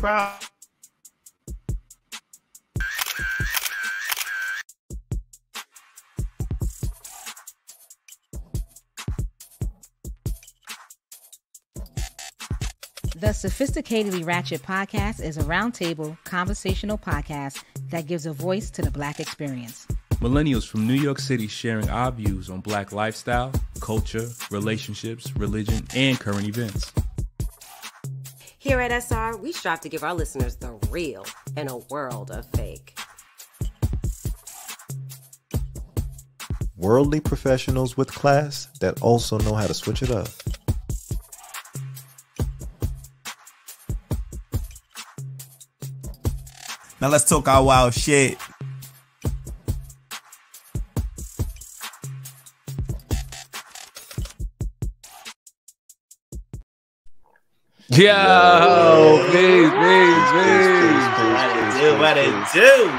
crowd. The Sophisticatedly Ratchet Podcast is a roundtable conversational podcast that gives a voice to the Black experience. Millennials from New York City sharing our views on Black lifestyle, culture, relationships, religion, and current events. Here at SR, we strive to give our listeners the real in a world of fake. Worldly professionals with class that also know how to switch it up. Now let's talk our wild shit. Yo, peace. What it do?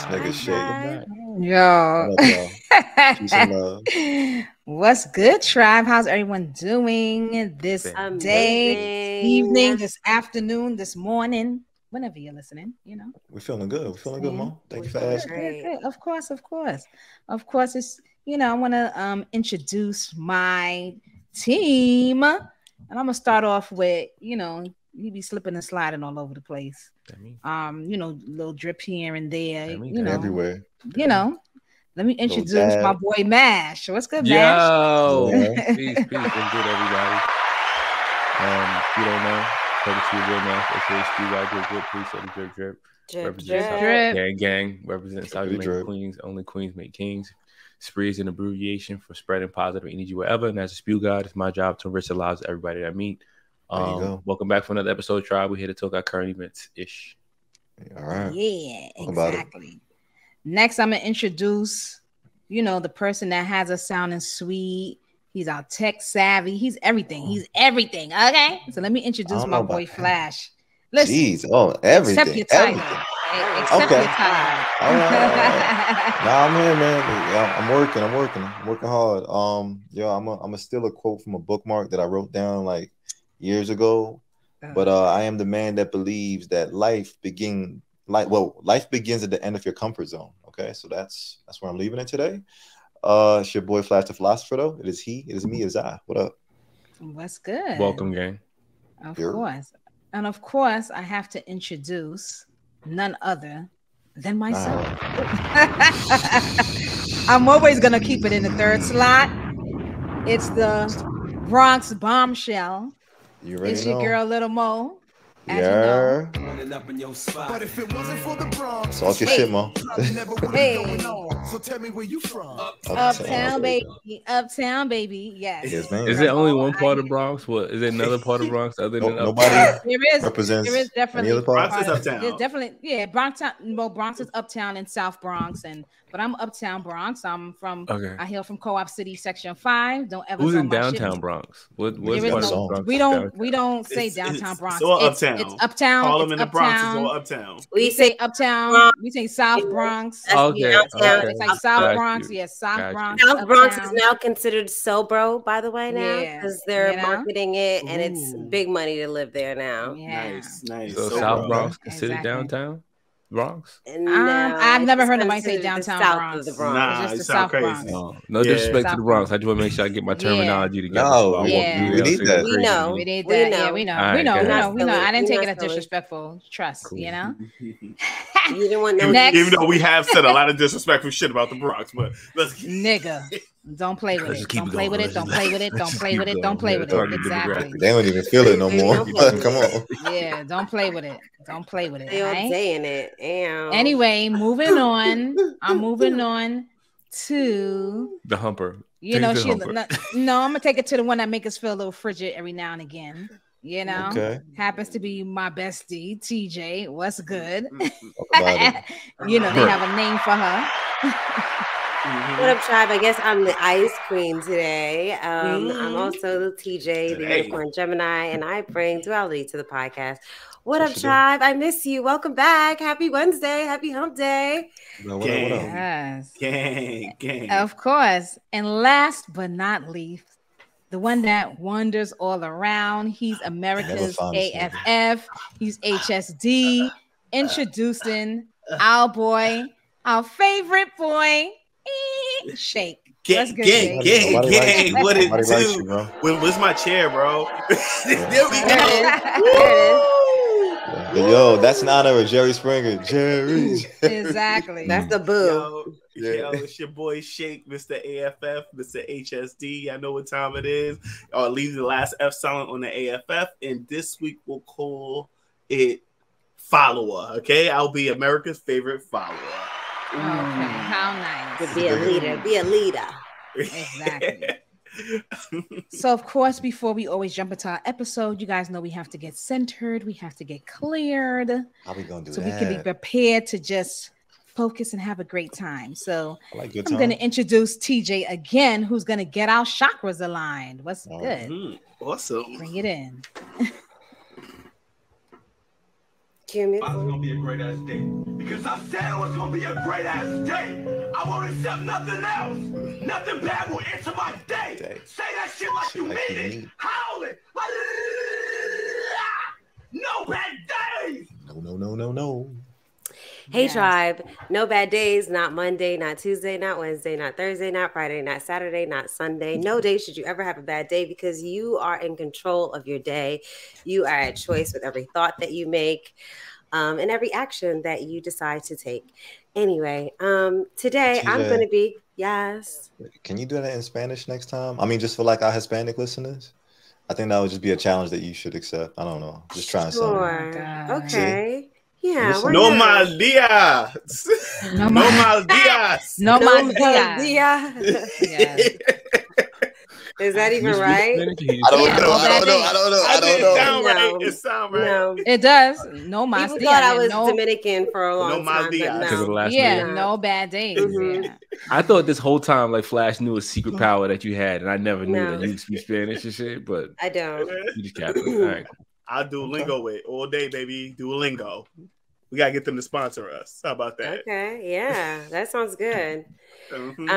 Nigga shake. Yo. Peace and love. What's good, tribe? How's everyone doing this day, evening, this afternoon, this morning? Whenever you're listening, you know. We're feeling good. We're feeling good, Mom. Thank you for asking. Good. Of course. It's, I want to introduce my team. And I'm going to start off with, you be slipping and sliding all over the place. Little drip here and there, everywhere. Let me introduce my boy Mash. What's good, Mash? Yo, peace. What's good, everybody? You don't know. Talking to your boy Neal, aka Speed Guy, drip, please say the drip. Drip. Gang, represents South Atlantic Queens. Only queens make kings. Spree is an abbreviation for spreading positive energy wherever. And as a Spew God, it's my job to enrich the lives of everybody that I meet. Welcome back for another episode, Tribe. We're here to talk our current events-ish. All right. Yeah, exactly. Next, I'm going to introduce, the person that has us sounding sweet. He's our tech savvy. He's everything. Okay. So let me introduce my boy Flash. Listen. Jeez. Everything. Except your title. Except your title. All right. Nah, I'm here, man. Yeah, I'm working hard. I'm gonna steal a quote from a bookmark that I wrote down like years ago. But I am the man that believes that life begins at the end of your comfort zone. Okay, so that's where I'm leaving it today. It's your boy Flash the Philosopher, though. It is he, it is me, it is I. What up? What's good? Welcome, gang. Of course. And of course, I have to introduce none other than myself. I'm always going to keep it in the third slot. It's the Bronx bombshell. You ready? It's your girl, Little Mo. Yeah. But if it wasn't for the Bronx, Talk your shit, Mo. Hey. So tell me where you from. Uptown, baby. Yes. Man. Is there only one part of Bronx? What is there another part of Bronx other than nobody represents? There is definitely any other part? Bronx is uptown. There's definitely Bronx is uptown and South Bronx, but I'm uptown Bronx. I'm from. Okay. I hail from Co-op City, Section 5. Don't ever. Who's in downtown Bronx? What's Bronx? We don't say downtown Bronx. It's all uptown. It's uptown. Harlem and the Bronx is all uptown. We say uptown. Bronx. We say South Bronx. Okay. It's like South Bronx. Yes, South Bronx. South Bronx is now considered Sobro, by the way, now because they're marketing it, and it's big money to live there now. Yeah. Nice. So South Bronx considered downtown Bronx? I've never heard nobody say downtown Bronx. Of the Bronx. Nah, it's it the sounds South crazy. Bronx. No disrespect to the Bronx. I just want to make sure I get my terminology together. No, we need that. We know. We need that. Yeah, we know. Right, we know. silly. I didn't We're take it not as silly. disrespectful. Trust, You didn't want no Next. Even though we have said a lot of disrespectful shit about the Bronx, but let's nigga. Don't play with it. Don't play with it. Don't play with it. Don't play with it. Don't play with Talk it. to the Exactly. They don't even feel it no more. Come on. Yeah, don't play with it. Don't play with it. They all Right? saying it. Damn. Anyway, moving on. I'm moving on to the humper. I'm gonna take it to the one that make us feel a little frigid every now and again. Happens to be my bestie, TJ. What's good? They have a name for her. What up, tribe? I guess I'm the ice queen today. I'm also the TJ, the unicorn Gemini, and I bring duality to the podcast. What up, tribe? I miss you. Welcome back. Happy Wednesday. Happy hump day. What up? Yes. Gang. Of course. And last but not least, the one that wanders all around. He's America's AFF. He's HSD. Introducing our boy, our favorite boy, Shake. Gang. What it do? Where's my chair, bro? There we go. Yo, that's an honor of Jerry Springer. Jerry. Exactly. That's the boo. Yo, it's your boy Shake, Mr. AFF, Mr. HSD. I know what time it is. I'll leave the last F silent on the AFF, and this week we'll call it follower. Okay, I'll be America's favorite follower. Okay, how nice. Be a leader. Be a leader. Exactly. So, of course, before we always jump into our episode, you guys know we have to get centered. We have to get cleared. How we gonna do so that? We can be prepared to just focus and have a great time. So I'm going to introduce TJ again, who's going to get our chakras aligned. What's good? Awesome. Bring it in. It's gonna be a great ass day because I said it was gonna be a great ass day. I won't accept nothing else. Nothing bad will enter my day. Say that shit like you mean it. Howl it. No bad days. No. Hey, tribe. No bad days. Not Monday, not Tuesday, not Wednesday, not Thursday, not Friday, not Saturday, not Sunday. No day should you ever have a bad day because you are in control of your day. You are at choice with every thought that you make and every action that you decide to take. Anyway, today I'm going to be, yes. Can you do that in Spanish next time? I mean, just for like our Hispanic listeners? I think that would just be a challenge that you should accept. I don't know. Just trying something. Okay. Yeah. No mal días. No mal días. Is that even right? I don't know. It sounds right. No. It does. No mal días. People thought I was Dominican for a long time. Because of the last name. No bad days. Mm-hmm. Yeah. I thought this whole time like Flash knew a secret power that you had, and I never knew that you speak Spanish and shit. But I don't. You just capped it. All right. I'll Duolingo it all day, baby. Duolingo. We gotta get them to sponsor us. How about that? Okay, yeah, that sounds good. Mm-hmm.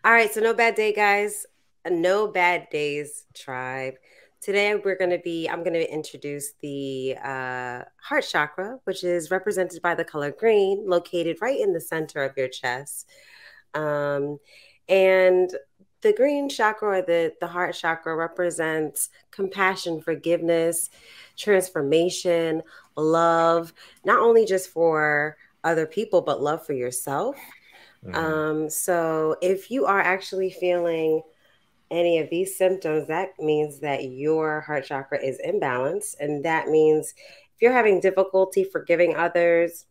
All right, so no bad day, guys. No bad days, tribe. Today I'm gonna introduce the heart chakra, which is represented by the color green, located right in the center of your chest. And the green chakra, or the heart chakra, represents compassion, forgiveness, transformation, love, not only just for other people, but love for yourself. Mm-hmm. So if you are actually feeling any of these symptoms, that means that your heart chakra is imbalanced. And that means if you're having difficulty forgiving others,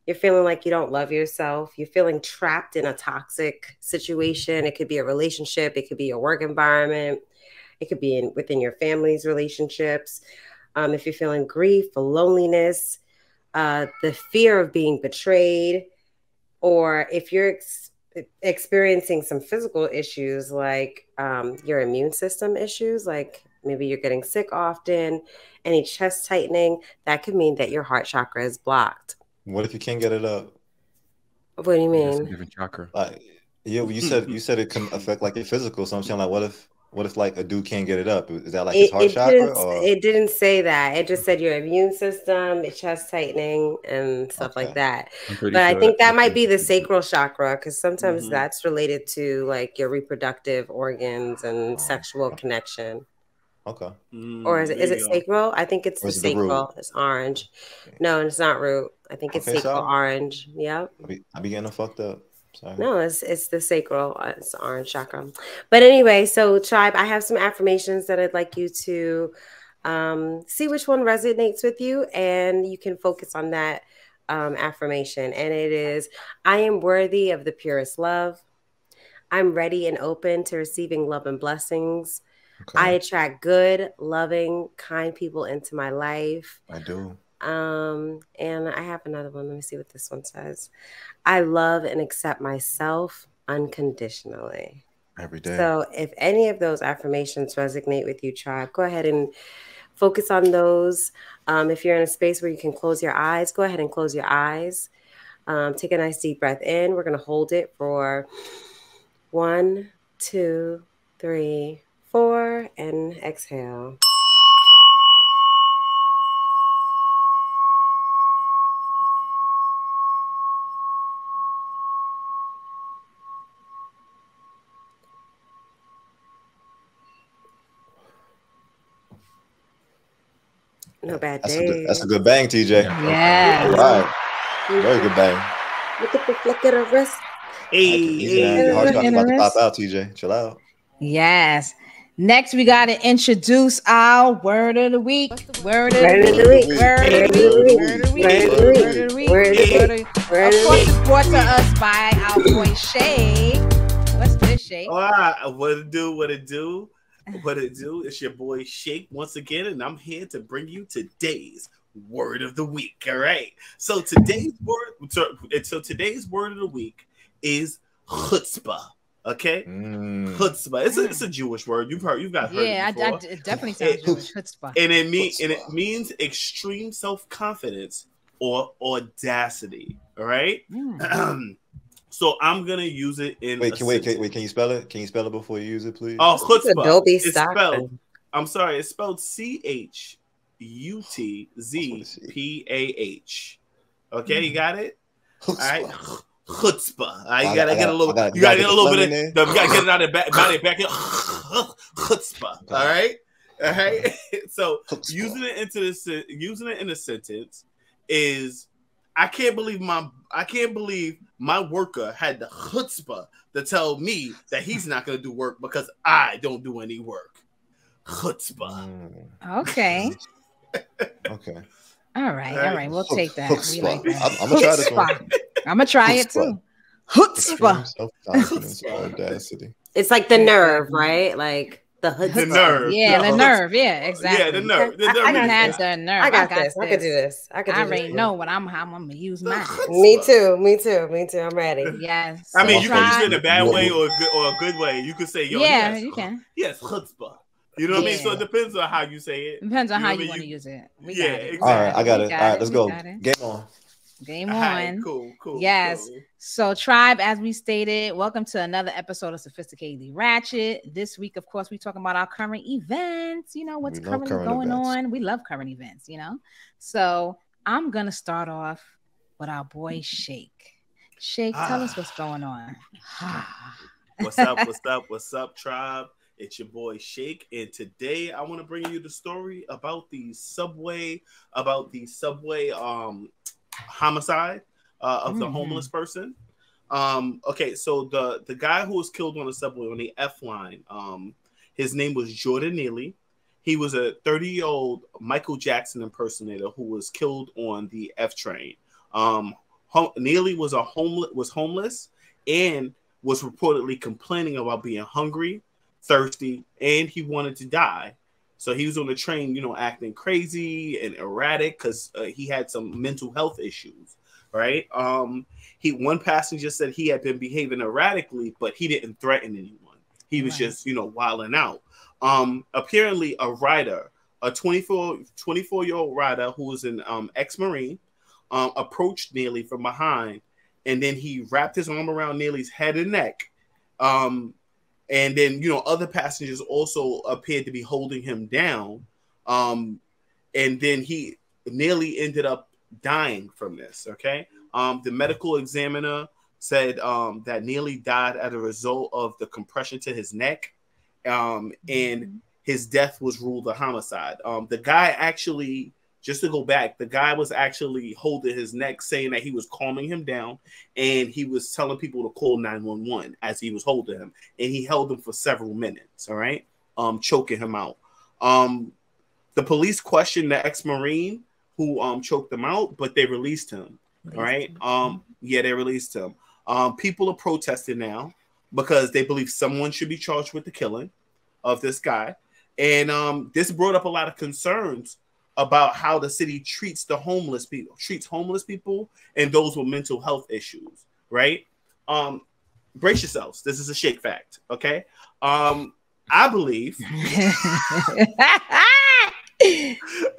you're feeling like you don't love yourself, you're feeling trapped in a toxic situation. It could be a relationship. It could be a work environment. It could be within your family's relationships. If you're feeling grief or loneliness, the fear of being betrayed, or if you're experiencing some physical issues like your immune system issues, like maybe you're getting sick often, any chest tightening, that could mean that your heart chakra is blocked. What if you can't get it up? What do you mean? That's a different chakra. You said it can affect like your physical. So I'm saying like, what if like a dude can't get it up? Is that like his heart chakra? It didn't say that. It just said your immune system, chest tightening, and stuff like that. But sure I think that might be the sacral chakra, because sometimes that's related to like your reproductive organs and sexual connection. Okay. Or is it sacral? I think it's the sacral. It's orange. No, it's not root. I think it's sacral orange. Yep. I be getting fucked up. Sorry. No, it's the sacral. It's the orange chakra. But anyway, so tribe, I have some affirmations that I'd like you to see which one resonates with you, and you can focus on that affirmation. And it is, I am worthy of the purest love. I'm ready and open to receiving love and blessings. Okay. I attract good, loving, kind people into my life. I do. And I have another one. Let me see what this one says. I love and accept myself unconditionally. Every day. So if any of those affirmations resonate with you, tribe, go ahead and focus on those. If you're in a space where you can close your eyes, go ahead and close your eyes. Take a nice deep breath in. We're going to hold it for 1, 2, 3, 4. 4 and exhale. No bad day. That's a good bang, TJ. Yeah. All right. Very good bang. Look at the flick of the wrist. Hey, Hard shot about to pop out, TJ. Chill out. Yes. Next, we got to introduce our word of the week. Word of the week. Of course, it's brought to us by our boy Shay. What's this, Shay? What it do? It's your boy Shake once again, and I'm here to bring you today's word of the week. All right. So today's word of the week is chutzpah. Okay, chutzpah. It's a Jewish word. You've got heard. Yeah, it before. it definitely sounds Jewish. Chutzpah. And it means extreme self-confidence or audacity. All right. So I'm gonna use it in. Wait, can you spell it? Can you spell it before you use it, please? Oh, chutzpah. It's spelled. I'm sorry. It's spelled CHUTZPAH. Okay, you got it. All right. Chutzpah. You gotta get a little bit of. You gotta get it out of back here. Chutzpah. All right. So using it in a sentence is, I can't believe my worker had the chutzpah to tell me that he's not going to do work because I don't do any work. Chutzpah. Okay. Okay. All right. We'll take that. We like that. I'm gonna try this one. I'm gonna try it too. Chutzpah. Self-confidence, audacity. It's like the nerve, right? Like the nerve. Yeah, the nerve. Yeah, exactly. Yeah, the nerve. I had the nerve. I got this. I could do this. I already know what how I'm gonna use mine. Me too. I'm ready. Yes. I mean, you can use it in a bad way or a good way. You could say, "Yo, yeah, you can." Yes, chutzpah. You know what I mean? So it depends on how you say it. Depends on how you want to use it. Exactly. All right, I got it. All right, let's go. Game on. Game on. Right, cool. Yes. Cool. So, Tribe, as we stated, welcome to another episode of Sophisticatedly Ratchet. This week, of course, we're talking about our current events. You know, what's currently going on. We love current events, you know. So, I'm going to start off with our boy Shake. Shake, tell us what's going on. What's up, Tribe? It's your boy Shake, and today I want to bring you the story about the subway homicide of the homeless person. Okay, so the guy who was killed on the subway on the F line, his name was Jordan Neal. He was a 30-year-old Michael Jackson impersonator who was killed on the F train. Neely was homeless and was reportedly complaining about being hungry, thirsty, and he wanted to die. So he was on the train, acting crazy and erratic because he had some mental health issues, right? One passenger said he had been behaving erratically, but he didn't threaten anyone. He was just, wilding out. Apparently, a rider, a 24-year-old rider who was an ex-Marine, approached Neely from behind, and then he wrapped his arm around Neely's head and neck. And then, other passengers also appeared to be holding him down. And then he nearly ended up dying from this, okay? The medical examiner said that Neely died as a result of the compression to his neck. And his death was ruled a homicide. The guy actually, just to go back, the guy was actually holding his neck, saying that he was calming him down, and he was telling people to call 911 as he was holding him, and he held him for several minutes, all right, choking him out. The police questioned the ex-Marine who choked him out, but they released him, all right? They released him. People are protesting now because they believe someone should be charged with the killing of this guy, and this brought up a lot of concerns about how the city treats homeless people and those with mental health issues, right? Brace yourselves. This is a Shake fact, okay? I believe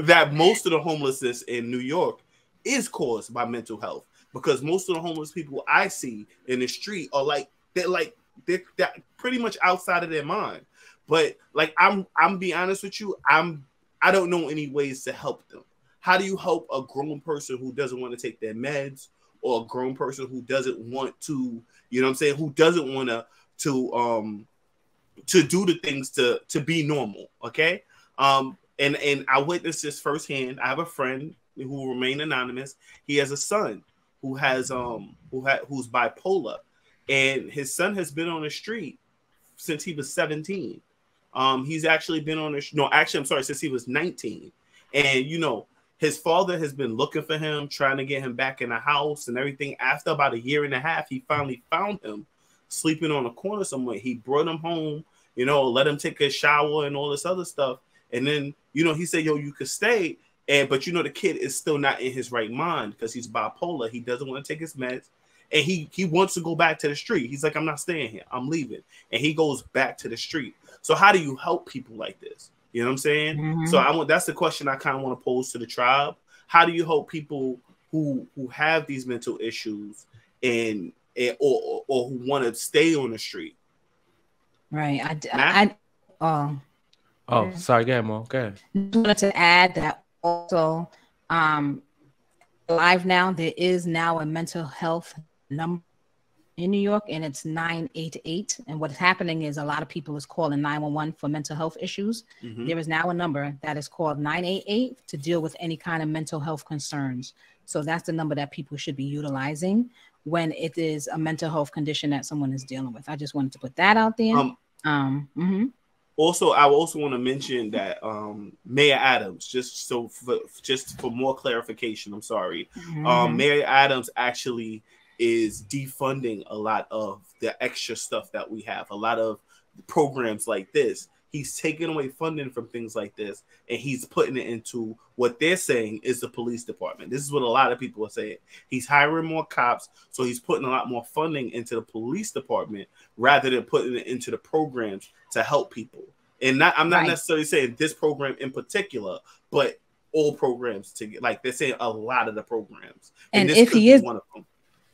that most of the homelessness in New York is caused by mental health, because most of the homeless people I see in the street are they're pretty much outside of their mind. But like I'm be honest with you, I don't know any ways to help them. How do you help a grown person who doesn't want to take their meds, or a grown person who doesn't want to, you know what I'm saying, who doesn't want to do the things to be normal, okay? And I witnessed this firsthand. I have a friend who will remain anonymous. He has a son who has who's bipolar, and his son has been on the street since he was 17. He's actually been on since he was 19. And you know, his father has been looking for him, trying to get him back in the house and everything. After about a year and a half, he finally found him sleeping on a corner somewhere. He brought him home, you know, let him take a shower and all this other stuff. And then, you know, he said, yo, you could stay. But, you know, the kid is still not in his right mind because he's bipolar. He doesn't want to take his meds. And he wants to go back to the street. He's like, I'm not staying here. I'm leaving. And he goes back to the street. So how do you help people like this? You know what I'm saying? Mm-hmm. So that's the question I kind of want to pose to the tribe. How do you help people who have these mental issues or who want to stay on the street? Right. Sorry, go ahead, Mo. Go ahead. I wanted to add that also, live now, there is now a mental health number in New York, and it's 988. And what's happening is a lot of people is calling 911 for mental health issues. Mm-hmm. There is now a number that is called 988 to deal with any kind of mental health concerns. So that's the number that people should be utilizing when it is a mental health condition that someone is dealing with. I just wanted to put that out there. Also, I also want to mention that Mayor Adams, just for more clarification, I'm sorry, Mayor Adams actually is defunding a lot of the extra stuff that we have, a lot of programs like this. He's taking away funding from things like this, and he's putting it into what they're saying is the police department. This is what a lot of people are saying. He's hiring more cops, so he's putting a lot more funding into the police department rather than putting it into the programs to help people. And I'm not necessarily saying this program in particular, but all programs like they're saying a lot of the programs. And this if he is one of them.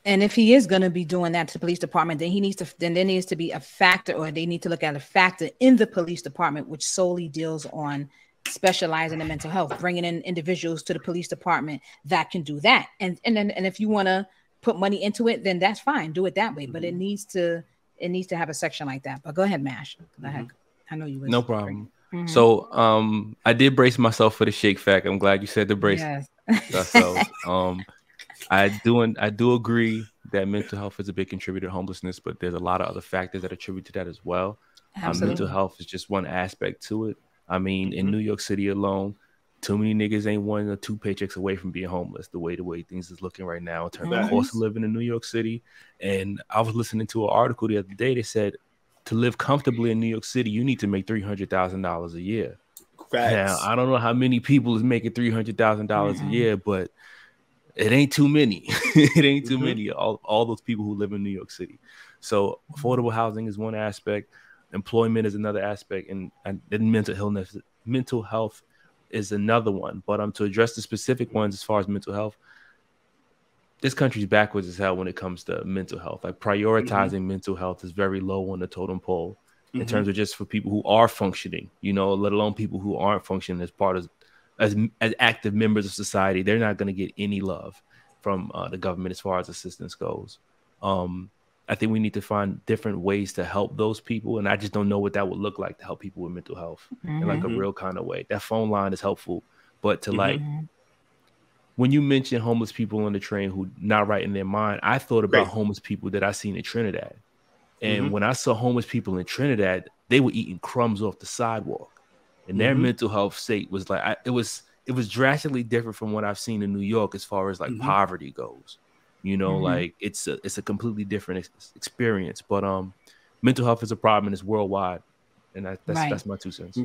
And if he is going to be doing that to the police department, then there needs to be a factor, or they need to look at a factor in the police department, which solely deals on specializing in mental health, bringing in individuals to the police department that can do that. And if you want to put money into it, then that's fine. Do it that way. Mm-hmm. But it needs to have a section like that. But go ahead, Mash. Go ahead. I know you would. No problem. Mm-hmm. So I did brace myself for the shake fact. I'm glad you said the brace. Yes. So I do agree that mental health is a big contributor to homelessness, but there's a lot of other factors that attribute to that as well. Mental health is just one aspect to it. I mean, in New York City alone, too many niggas ain't 1 or 2 paychecks away from being homeless. The way things is looking right now in terms of cost of living in New York City. And I was listening to an article the other day that said to live comfortably in New York City, you need to make $300,000 a year. Facts. Now, I don't know how many people is making $300,000 a year, but it ain't too many. It ain't too many. All those people who live in New York City. So affordable housing is one aspect. Employment is another aspect. And mental health is another one. But to address the specific ones as far as mental health, this country's backwards as hell when it comes to mental health. Like prioritizing mental health is very low on the totem pole in terms of just for people who are functioning, let alone people who aren't functioning as part of as active members of society. They're not going to get any love from the government as far as assistance goes. I think we need to find different ways to help those people. And I just don't know what that would look like to help people with mental health in like a real kind of way. That phone line is helpful, but to like, when you mention homeless people on the train who not right in their mind, I thought about homeless people that I seen in Trinidad. And when I saw homeless people in Trinidad, they were eating crumbs off the sidewalk. And their mental health state was like, it was drastically different from what I've seen in New York as far as like poverty goes. Like it's a completely different experience. But mental health is a problem and it's worldwide. And that's my 2 cents.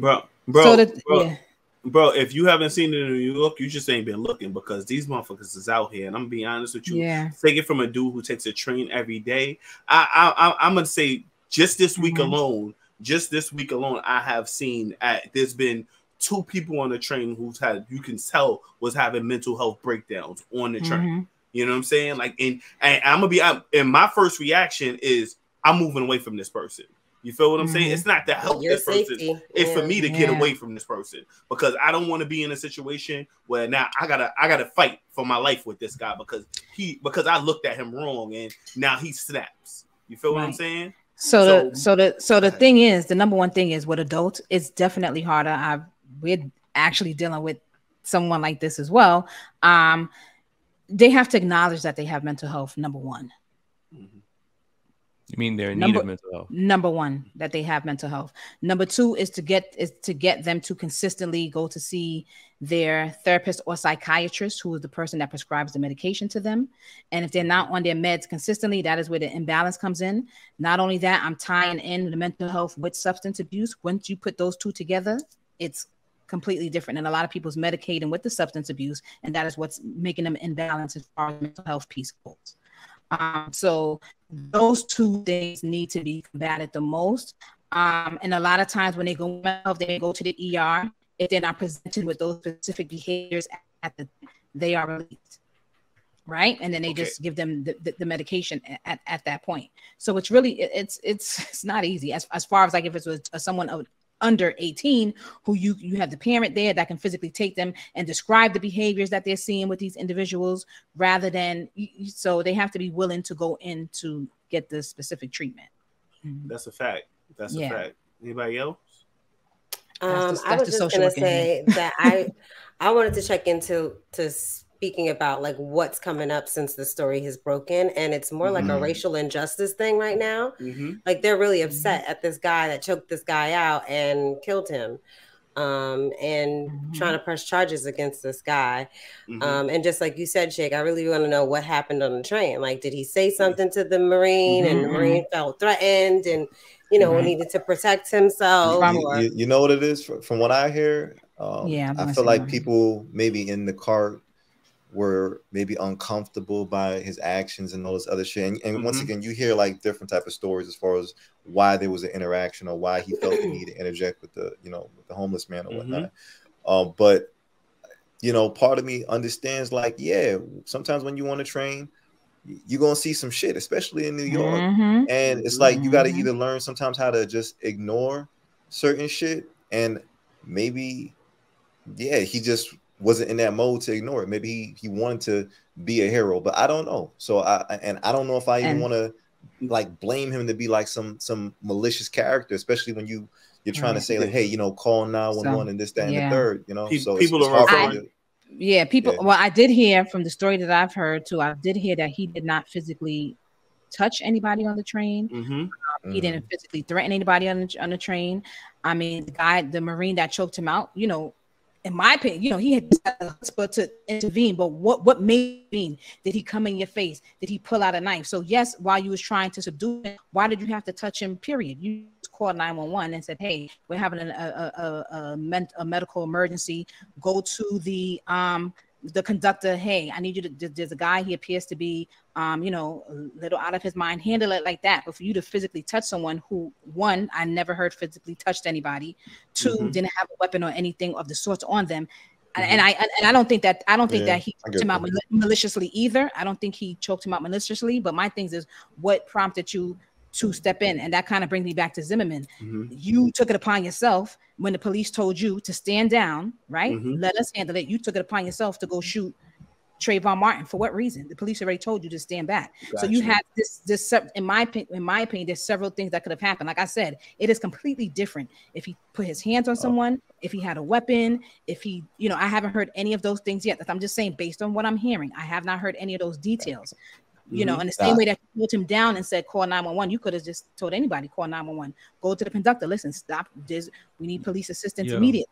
Bro, if you haven't seen it in New York, you just ain't been looking, because these motherfuckers is out here. And I'm gonna be honest with you. Yeah. Take it from a dude who takes a train every day. I'm gonna say just this week alone, I have seen there's been 2 people on the train who's you can tell was having mental health breakdowns on the train. You know what I'm saying? Like, and I'm gonna be, and my first reaction is I'm moving away from this person. You feel what I'm saying? It's not to help Your this person. safety. It's for me to get away from this person, because I don't want to be in a situation where now I gotta fight for my life with this guy because I looked at him wrong and now he snaps. You feel what I'm saying? So the thing is, the number one thing is with adults, it's definitely harder. We're actually dealing with someone like this as well. They have to acknowledge that they have mental health. Number one. You mean they're in need of mental health? Number one, that they have mental health. Number two is to get them to consistently go to see their therapist or psychiatrist, who is the person that prescribes the medication to them. And if they're not on their meds consistently, that is where the imbalance comes in. Not only that, I'm tying in the mental health with substance abuse. Once you put those two together, it's completely different. And a lot of people's medicating with the substance abuse, and that is what's making them imbalance as far as mental health piece goes. So those two things need to be combated the most. And a lot of times when they go to the ER, if they're not presented with those specific behaviors they are released, right? And then they just give them the medication at that point. So it's really it's not easy as far as like if it's someone under 18 who you have the parent there that can physically take them and describe the behaviors that they're seeing with these individuals, rather than so they have to be willing to go in to get the specific treatment. That's a fact. That's a fact. Anybody else? I was just gonna say that I wanted to check into speaking about like what's coming up since the story has broken, and it's more like a racial injustice thing right now. Like they're really upset at this guy that choked this guy out and killed him, and trying to press charges against this guy. And just like you said, Shake, I really want to know what happened on the train. Like, did he say something to the Marine and the Marine felt threatened and needed to protect himself? You know what it is from what I hear. I feel like people maybe in the car were maybe uncomfortable by his actions and all this other shit. And once again, you hear like different type of stories as far as why there was an interaction or why he felt the need to interject with the with the homeless man or whatnot. But part of me understands like, sometimes when you on a train, you're gonna see some shit, especially in New York. And it's like you gotta either learn sometimes how to just ignore certain shit, and maybe he just wasn't in that mode to ignore it. Maybe he wanted to be a hero, but I don't know. So I don't know if I even want to like blame him to be like some malicious character, especially when you're trying to say like, hey, call 911 and this, that, and the third. So people are hard for people. Well, I did hear from the story that I've heard too. I did hear that he did not physically touch anybody on the train. He didn't physically threaten anybody on the train. I mean, the Marine that choked him out, in my opinion, he had Chutzpah to intervene, but what made him? Did he come in your face? Did he pull out a knife? So yes, while you was trying to subdue him, why did you have to touch him? Period. You called 911 and said, "Hey, we're having a medical emergency. Go to the conductor. Hey, I need you to. There's a guy. He appears to be, a little out of his mind. Handle it like that. But for you to physically touch someone who, one, I never heard physically touched anybody. Two, didn't have a weapon or anything of the sorts on them. And I don't think that he choked him out maliciously either. I don't think he choked him out maliciously. But my thing is, what prompted you to step in? And that kind of brings me back to Zimmerman. You took it upon yourself when the police told you to stand down, right? Let us handle it. You took it upon yourself to go shoot Trayvon Martin. For what reason? The police already told you to stand back. Gotcha. So you have this in my opinion, there's several things that could have happened. Like I said, it is completely different if he put his hands on someone, if he had a weapon, if he, I haven't heard any of those things yet. I'm just saying, based on what I'm hearing, I have not heard any of those details. In the same way that you put him down and said, call 911, you could have just told anybody, call 911, go to the conductor, listen, stop this. We need police assistance immediately.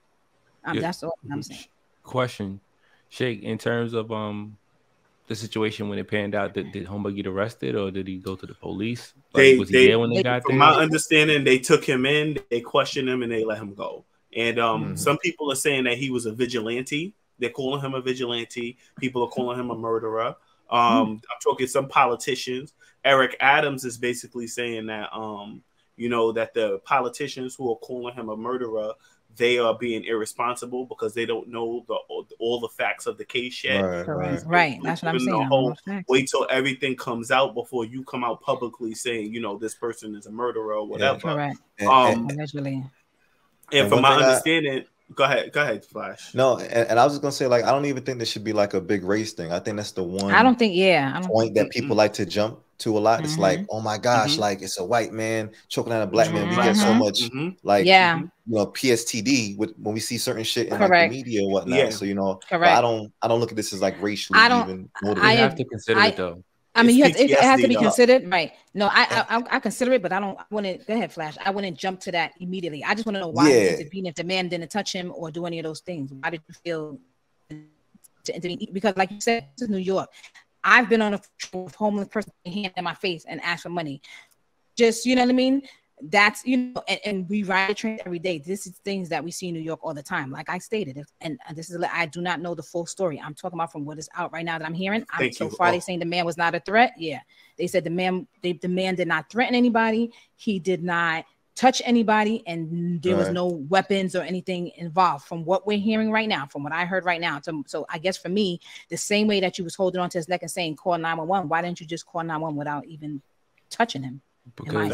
That's all I'm saying. Question, Shake, in terms of the situation when it panned out, did Homeboy get arrested or did he go to the police? Was he there when they got there? From my understanding, they took him in, they questioned him, and they let him go. And some people are saying that he was a vigilante. They're calling him a vigilante. People are calling him a murderer. I'm talking some politicians. Eric Adams is basically saying that that the politicians who are calling him a murderer, they are being irresponsible because they don't know all the facts of the case yet. Right. That's what I'm saying. Wait till everything comes out before you come out publicly saying, you know, this person is a murderer or whatever. Correct. Allegedly. And from my understanding, go ahead, Flash. No, and I was just gonna say, like, I don't even think there should be like a big race thing. I think that's the one. I don't think point that people like to jump to a lot. It's like, oh my gosh, like it's a white man choking out a black man. We get so much like you know, PSTD when we see certain shit in like, the media and whatnot. So you know, I don't look at this as like racially even motivated. I have to consider it though. I mean, it has to be considered, right? No, I consider it, but I wouldn't. Go ahead, Flash. I wouldn't jump to that immediately. I just want to know why if the man didn't touch him or do any of those things. Why did you feel because, like you said, this is New York. I've been on a homeless person hand in my face and asked for money. Just, you know what I mean? That's, you know, and we ride the train every day. This is things that we see in New York all the time. Like I stated, and this is, I do not know the full story. I'm talking about from what is out right now that I'm hearing. So far, they're saying the man was not a threat. Yeah. They said the man did not threaten anybody. He did not touch anybody, and there was no weapons or anything involved from what we're hearing right now, from what I heard right now. So I guess for me, the same way that you was holding on to his neck and saying call 911, why didn't you just call 911 without even touching him? Because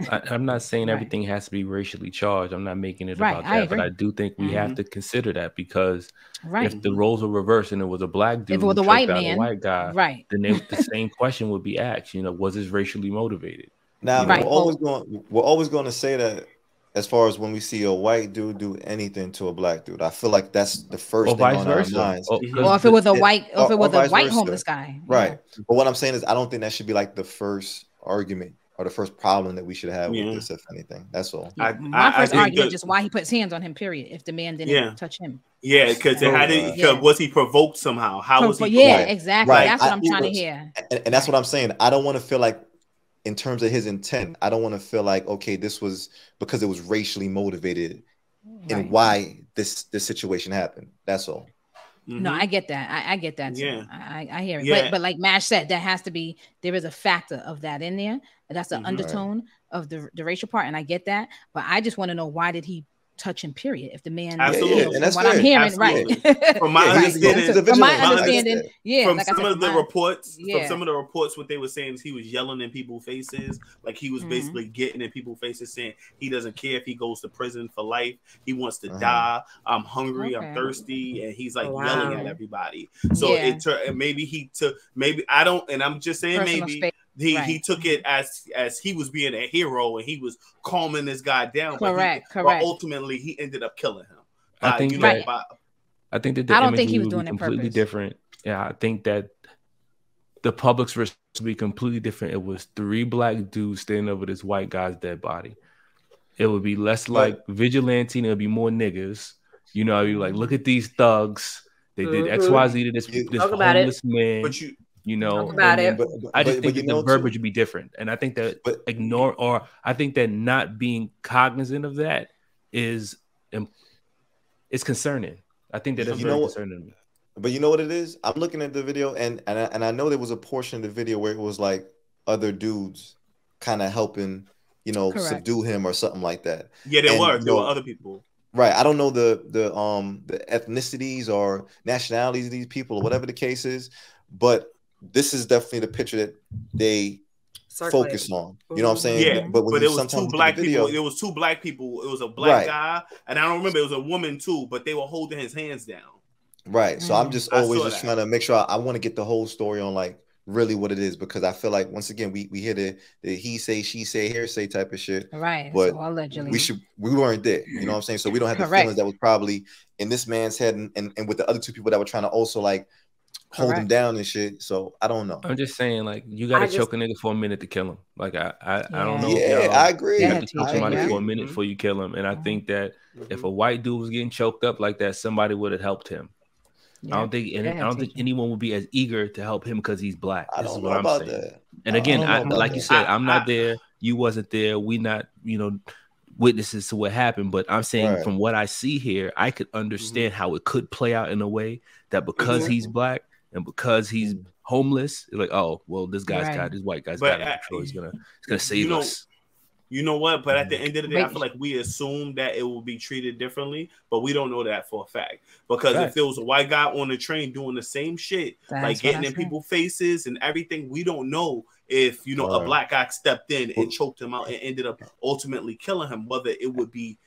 I'm not saying everything has to be racially charged. I'm not making it about that, but I do think we have to consider that, because if the roles were reversed and it was a black dude, if it was a white man, a white guy, then the same question would be asked. You know, was this racially motivated? Now we're always going to say that as far as when we see a white dude do anything to a black dude. I feel like that's the first thing on our minds. Or if it was a white, homeless guy, right? But what I'm saying is, I don't think that should be like the first argument or the first problem that we should have with this, if anything. That's all. My first argument is just why he puts hands on him. Period. If the man didn't touch him. Yeah, because was he provoked somehow? How was he? Yeah, exactly. Right. That's what I'm trying to hear. And that's what I'm saying. I don't want to feel like, in terms of his intent, I don't want to feel like, okay, this was because it was racially motivated and why this situation happened. That's all. No, I get that. I get that too. Yeah. I hear it. But like Mash said, there is a factor of that in there. That's the undertone of the racial part, and I get that. But I just want to know, why did he touch him? Period. If the man, absolutely, and that's what I'm hearing, From my understanding, from some of the reports, what they were saying is he was yelling in people's faces, like he was basically getting in people's faces, saying he doesn't care if he goes to prison for life. He wants to die. I'm hungry. I'm thirsty, and he's like yelling at everybody. So maybe I don't, and I'm just saying maybe. He took it as he was being a hero and he was calming this guy down. Correct. But ultimately, he ended up killing him. I think that I don't think he was doing it completely different. Yeah, I think that the public's response would be completely different. It was 3 black dudes standing over this white guy's dead body. It would be less like vigilante, and it would be more niggas. You know, you like, look at these thugs. They did XYZ to this homeless man. But you know, I just think that the verbiage would be different, and I think that I think that not being cognizant of that is concerning. I think that it's very concerning. But you know what it is? I'm looking at the video, and I know there was a portion of the video where it was like other dudes kind of helping, you know, subdue him or something like that. Yeah, there were other people. Right. I don't know the ethnicities or nationalities of these people or whatever the case is, but this is definitely the picture that they focus on. You know what I'm saying? Yeah. But it was 2 black people. It was 2 black people. It was a black guy, and I don't remember. It was a woman too, but they were holding his hands down. Right. So I'm just always trying to make sure I want to get the whole story on like really what it is, because I feel like once again we hear the he say, she say, hearsay type of shit. Right. But so allegedly we weren't there. You know what I'm saying? So we don't have the feelings that was probably in this man's head and with the other 2 people that were trying to also like hold him down and shit. So I don't know. I'm just saying, like, you gotta choke a nigga for a minute to kill him. Like I don't know. Yeah, I agree. You have to choke somebody for a minute before you kill him. And I think that if a white dude was getting choked up like that, somebody would have helped him. I don't think anyone would be as eager to help him because he's black. I don't know about that. And again, like you said, I'm not there. You wasn't there. We not, witnesses to what happened. But I'm saying from what I see here, I could understand how it could play out in a way that because he's black and because he's homeless, it's like, oh, well, this white guy's got it. So he's gonna save us. You know what? But at the end of the day, I feel like we assume that it will be treated differently, but we don't know that for a fact. Because if there was a white guy on the train doing the same shit, like getting in people's faces and everything, we don't know if, you know, a black guy stepped in and choked him out and ended up ultimately killing him, whether it would be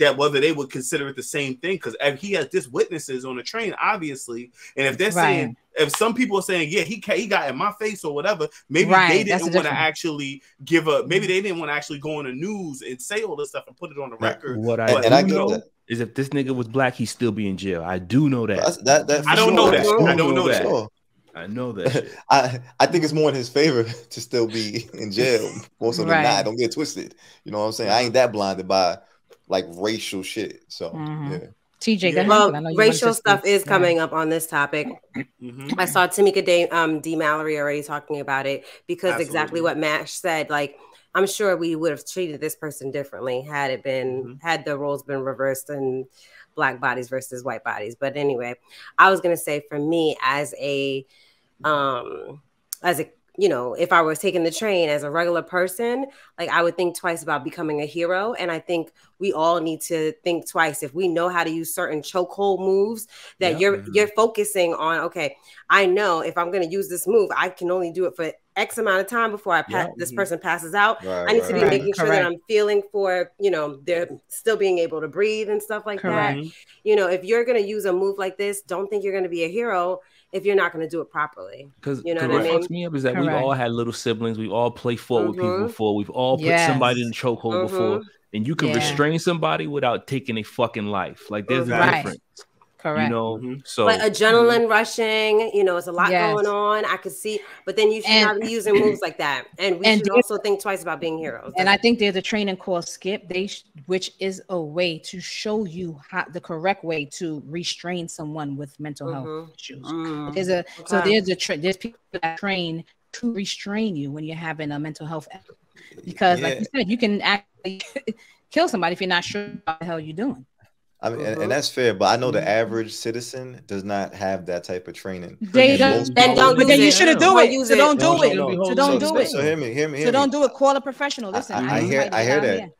that whether they would consider it the same thing, because he has just witnesses on the train, obviously. And if they're saying, if some people are saying, yeah, he got in my face or whatever, maybe they didn't want to actually maybe they didn't want to actually go on the news and say all this stuff and put it on the record. What I know is if this nigga was black, he'd still be in jail. I do know that. I don't know that. I don't know that. Sure. I know that. I think it's more in his favor to still be in jail more so than not. Don't get twisted. You know what I'm saying? I ain't that blinded by like racial shit. So yeah. TJ, well, racial stuff is coming up on this topic. I saw Tamika D. Mallory already talking about it because exactly what Mash said. Like, I'm sure we would have treated this person differently had it been had the roles been reversed and black bodies versus white bodies. But anyway, I was gonna say for me as a you know, if I was taking the train as a regular person, like I would think twice about becoming a hero. And I think we all need to think twice. If we know how to use certain chokehold moves that you're focusing on, okay, I know if I'm going to use this move, I can only do it for X amount of time before this person passes out. I need to be making sure that I'm feeling for, you know, they're still being able to breathe and stuff like that. You know, if you're going to use a move like this, don't think you're going to be a hero if you're not going to do it properly. Because you know what fucks me up is that we've all had little siblings. We've all played fought with people before. We've all put somebody in the chokehold before. And you can restrain somebody without taking a fucking life. Like there's a difference. Correct. You know, so like adrenaline rushing, you know, it's a lot going on. I could see, but then you should not be using moves like that. And we should also think twice about being heroes. And I think there's a training called Skip, which is a way to show you how the correct way to restrain someone with mental health issues. There's people that train to restrain you when you're having a mental health, because like you said, you can actually kill somebody if you're not sure what the hell you're doing. I mean, and that's fair, but I know the average citizen does not have that type of training. They don't. But then you shouldn't do it. So don't do it. So don't do it. So hear me. So don't do it. Call a professional. Listen, I hear that.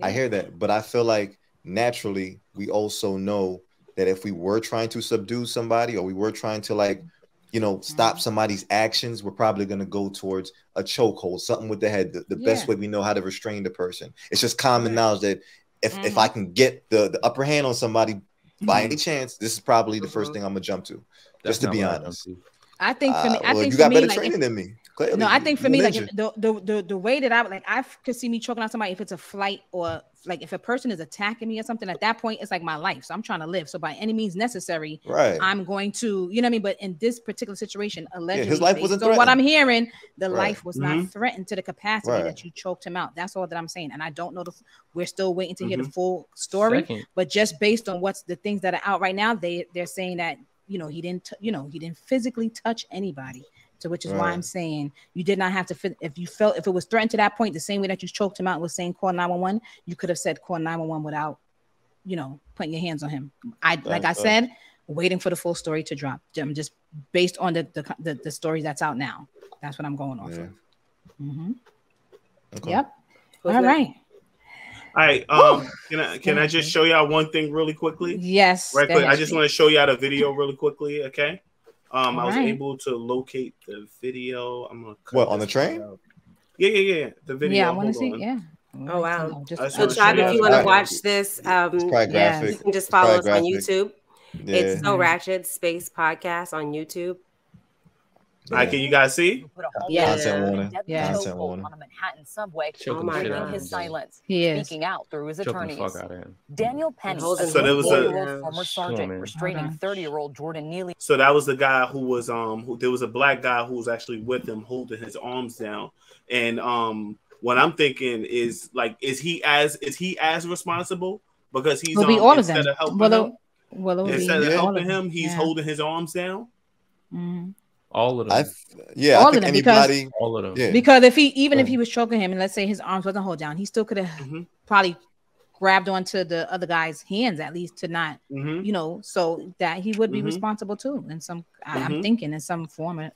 I hear that, but I feel like naturally we also know that if we were trying to subdue somebody or we were trying to like, you know, stop somebody's actions, we're probably going to go towards a chokehold, something with the head. The best way we know how to restrain the person. It's just common knowledge that if I can get the upper hand on somebody by any chance, this is probably the first thing I'm gonna jump to. Just to be honest. I think for me, I think you got better training than me. Clearly. No, I think for me, like the way that I could see me choking out somebody if it's a flight or like if a person is attacking me or something. At that point, it's like my life, so I'm trying to live. So by any means necessary, I'm going to, you know what I mean. But in this particular situation, allegedly, his life wasn't threatened. What I'm hearing, the life was not threatened to the capacity that you choked him out. That's all that I'm saying, and I don't know we're still waiting to hear the full story. But just based on what's the things that are out right now, they're saying that he didn't physically touch anybody. So which is why I'm saying you did not have to if it was threatened to that point, the same way that you choked him out was saying call 911, you could have said call 911 without, putting your hands on him. I said, waiting for the full story to drop. I'm just based on the story that's out now. That's what I'm going off of. Okay. Yep. All right. Can I just show y'all one thing really quickly? Yes. Right quick. I just want to show y'all the video really quickly. Okay. I was able to locate the video. I'm gonna cut on the train? Yeah. The video. Yeah, I want to see. Yeah. Oh wow. So Tribe, if you want to watch this, you can just follow us on YouTube. Yeah. It's So Ratchet Space Podcast on YouTube. Can you guys see? Content warning. Content warning. On a Manhattan subway, breaking his silence, speaking out through his attorneys. Daniel Penny, so there was a former sergeant restraining 30-year-old Jordan Neal. So that was the guy who was there was a black guy who was actually with him, holding his arms down. And what I'm thinking is like, is he as responsible because he's instead of helping him, he's holding his arms down. All of them. I think anybody. All of them. Yeah. Because if he was choking him, and let's say his arms wasn't held down, he still could have probably grabbed onto the other guy's hands at least to not, so that he would be responsible too. In some, I'm thinking in some form